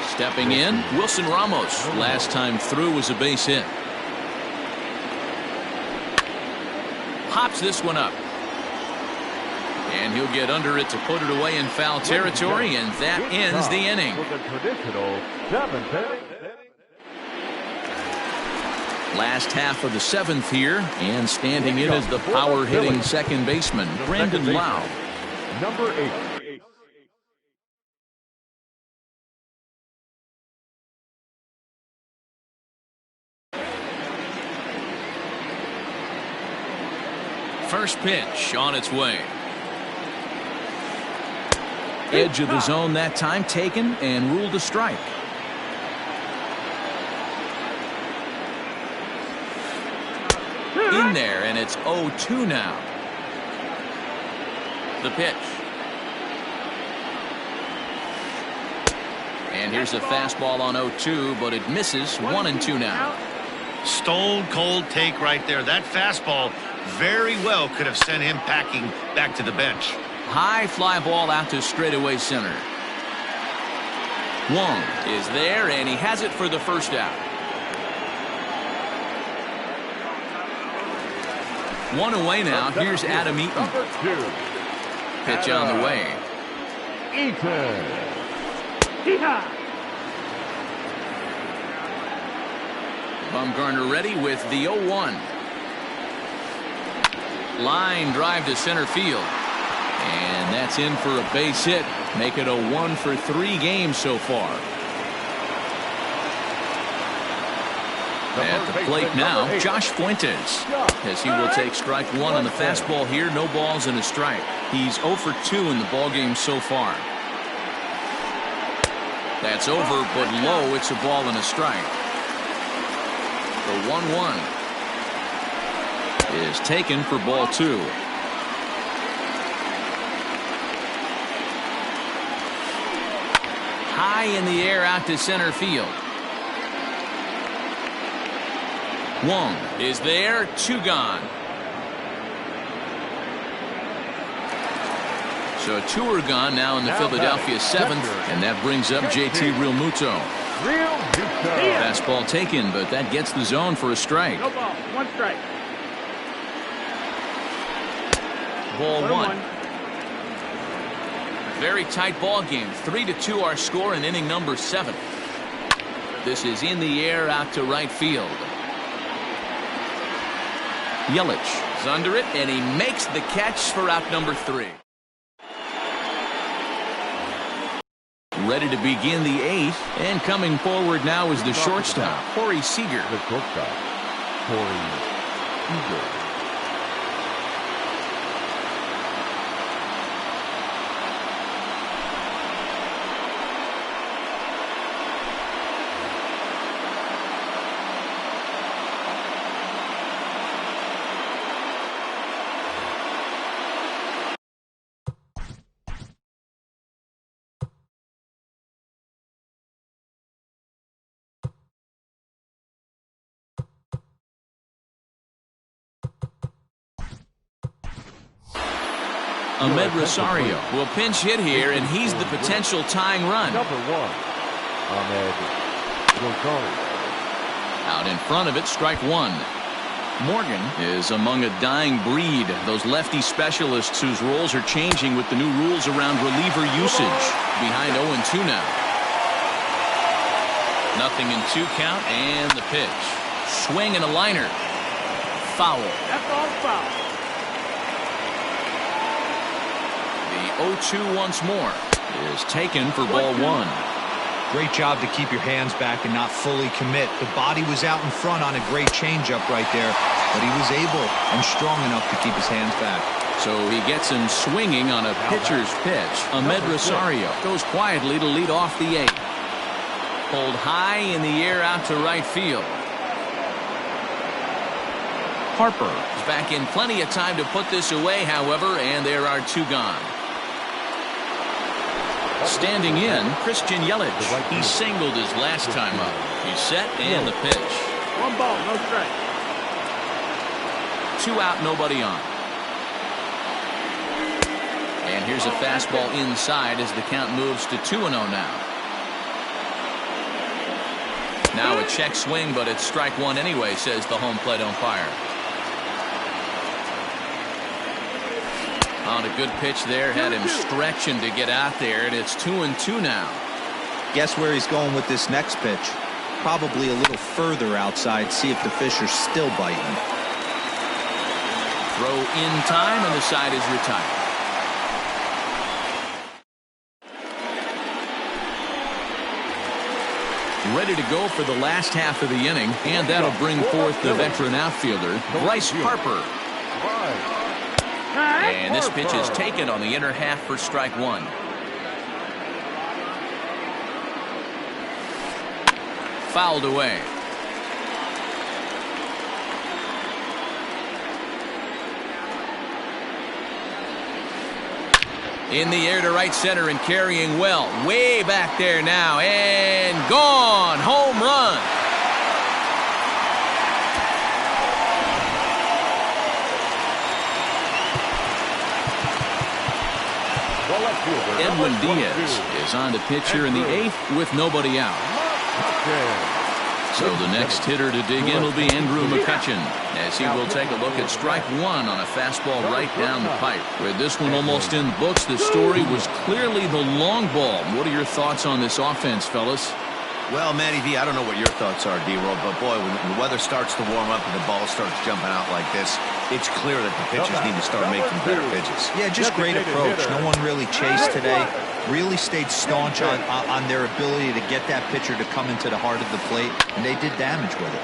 Stepping in, Wilson Ramos. Last time through was a base hit. Pops this one up. And he'll get under it to put it away in foul territory, and that ends the inning. Last half of the seventh here, and standing in as the power-hitting second baseman, Brandon Lau. Number 8. First pitch on its way. Edge of the zone that time taken and ruled a strike. In there, and it's 0-2 now. The pitch. And here's a fastball on 0-2, but it misses. 1-2 now. Stone cold take right there. That fastball very well could have sent him packing back to the bench. High fly ball out to straightaway center. Wong is there, and he has it for the first out. One away now. Here's Adam Eaton. Pitch on the way. Eaton. Bumgarner ready with the 0-1. Line drive to center field. And that's in for a base hit. Make it a 1-for-3 game so far. At the plate now, Josh Fuentes, as he will take strike one on the fastball here. No balls and a strike. He's 0-for-2 in the ballgame so far. That's over, but low. It's a ball and a strike. The 1-1 is taken for ball 2. High in the air out to center field. Wong is there. 2 gone. So 2 are gone now in the Philadelphia 7th, and that brings up JT Realmuto. Fastball taken, but that gets the zone for a strike. No ball. 1 strike. Ball 1. Very tight ball game. 3-2 our score in inning number 7. This is in the air out to right field. Yelich is under it, and he makes the catch for out number 3. Ready to begin the 8th, and coming forward now is the shortstop, Corey Seager. The shortstop, Corey Seager. Ahmed Rosario will pinch hit here, and he's the potential tying run. Number 1, Ahmed Rosario. Out in front of it, strike 1. Morgan is among a dying breed, those lefty specialists whose roles are changing with the new rules around reliever usage. Behind 0-2 now. Nothing in 2 count, and the pitch. Swing and a liner. Foul. That's all foul. The 0-2 once more is taken for ball 1. Great job to keep your hands back and not fully commit. The body was out in front on a great changeup right there, but he was able and strong enough to keep his hands back. So he gets him swinging on a pitcher's pitch. Ahmed Rosario goes quietly to lead off the 8th. Pulled high in the air out to right field. Harper is back in plenty of time to put this away, however, and there are 2 gone. Standing in, Christian Yelich. He singled his last time up. He's set and the pitch. 1 ball, no strike. 2 out, nobody on. And here's a fastball inside as the count moves to 2-0 now. Now a check swing, but it's strike one anyway, says the home plate umpire. On a good pitch there, had him stretching to get out there, and it's 2-2 now. Guess where he's going with this next pitch? Probably a little further outside, see if the fish are still biting. Throw in time, and the side is retired. Ready to go for the last half of the inning, and that'll bring forth the veteran outfielder, Bryce Harper. And this pitch is taken on the inner half for strike one. Fouled away. In the air to right center and carrying well. Way back there now. And gone. Home run. Edwin Diaz is on to pitch here in the 8th with nobody out. So the next hitter to dig in will be Andrew McCutchen, as he will take a look at strike one on a fastball right down the pipe. With this one almost in the books, the story was clearly the long ball. What are your thoughts on this offense, fellas? Well, Matty V, I don't know what your thoughts are, D-Roll, but boy, when the weather starts to warm up and the ball starts jumping out like this, it's clear that the pitchers need to start making better pitches. Yeah, just great approach. No one really chased today. Really stayed staunch on their ability to get that pitcher to come into the heart of the plate, and they did damage with it.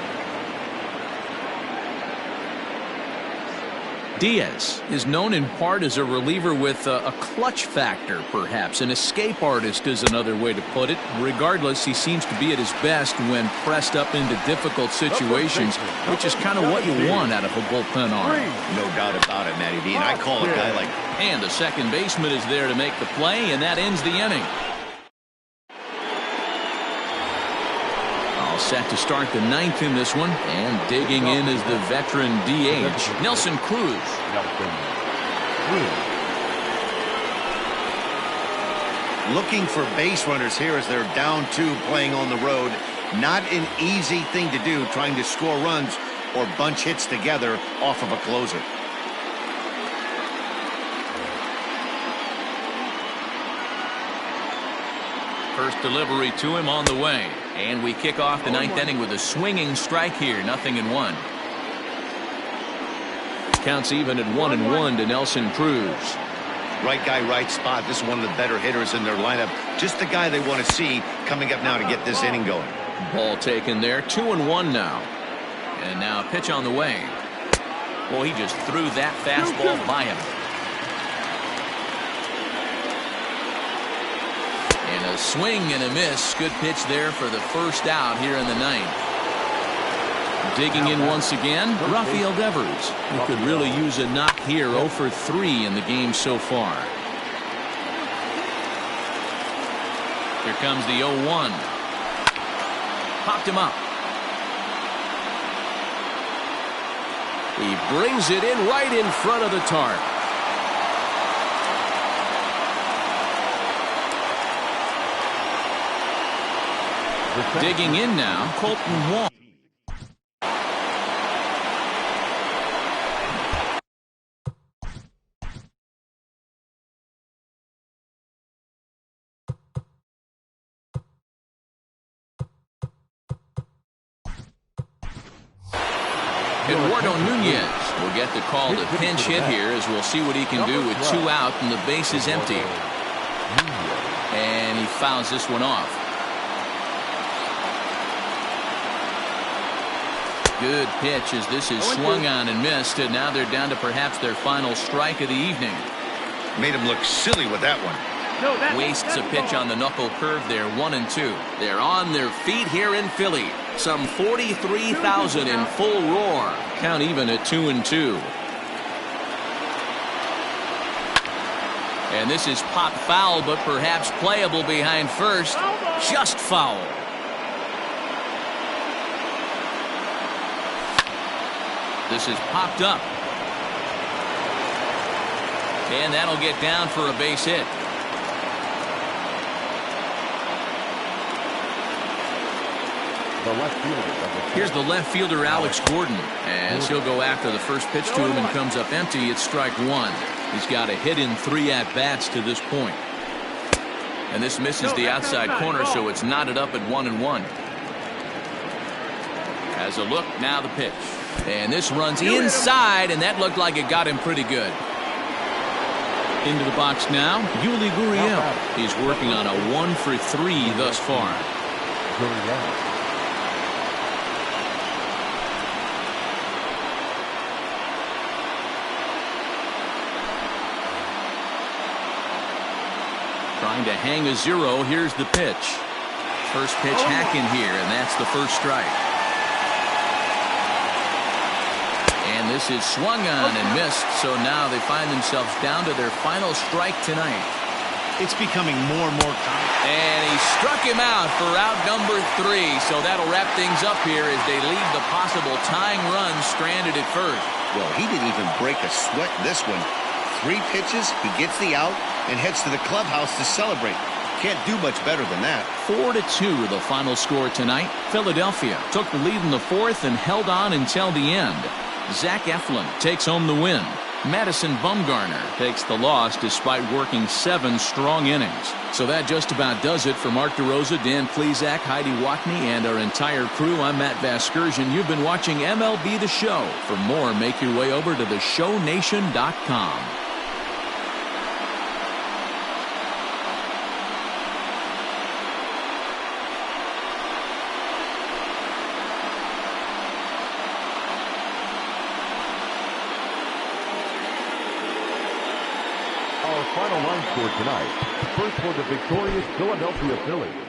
Diaz is known in part as a reliever with a clutch factor, perhaps. An escape artist is another way to put it. Regardless, he seems to be at his best when pressed up into difficult situations, which is kind of what you want out of a bullpen arm. No doubt about it, Matty V. And I call a guy like... And the second baseman is there to make the play, and that ends the inning. Set to start the 9th in this one, and digging in is the veteran DH, Nelson Cruz. Looking for base runners here as they're down 2 playing on the road. Not an easy thing to do, trying to score runs or bunch hits together off of a closer. First delivery to him on the way. And we kick off the 9th inning with a swinging strike here, 0-1. Counts even at 1-1 to Nelson Cruz. Right guy, right spot. This is one of the better hitters in their lineup. Just the guy they want to see coming up now to get this inning going. Ball taken there, 2-1 now. And now a pitch on the way. Well, he just threw that fastball by him. And a swing and a miss. Good pitch there for the first out here in the 9th. Digging in once again, Rafael Devers, who could really use a knock here. 0 for 3 in the game so far. Here comes the 0-1. Popped him up. He brings it in right in front of the tarp. Digging in now, Colton Wong. Eduardo Nunez will get the call to pinch hit here, as we'll see what he can do with 2 out and the base is empty. And he fouls this one off. Good pitch as this is swung on and missed, and now they're down to perhaps their final strike of the evening. Made him look silly with that one. Wastes a pitch on the knuckle curve there, 1-2. They're on their feet here in Philly. Some 43,000 in full roar. Count even at 2-2. And this is pop foul, but perhaps playable behind first. Just foul. This is popped up. And that'll get down for a base hit. Here's the left fielder, Alex Gordon, as he'll go after the first pitch to him and comes up empty. It's strike one. He's got a hit in 3 at-bats to this point. And this misses the outside corner, so it's knotted up at 1-1. As a look, now the pitch. And this runs inside, and that looked like it got him pretty good. Into the box now, Yuli Gurriel. He's working on a 1-for-3 thus far. Trying to hang a 0. Here's the pitch. First pitch hack in here, and that's the first strike. And this is swung on and missed, so now they find themselves down to their final strike tonight. It's becoming more and more common. And he struck him out for out number 3, so that'll wrap things up here as they leave the possible tying run stranded at first. Well, he didn't even break a sweat in this one. 3 pitches, he gets the out and heads to the clubhouse to celebrate. Can't do much better than that. 4-2 the final score tonight. Philadelphia took the lead in the 4th and held on until the end. Zach Eflin takes home the win. Madison Bumgarner takes the loss despite working 7 strong innings. So that just about does it for Mark DeRosa, Dan Plesac, Heidi Watney, and our entire crew. I'm Matt Vasgersian. You've been watching MLB The Show. For more, make your way over to theshownation.com. Our final line score tonight. First for the victorious Philadelphia Phillies.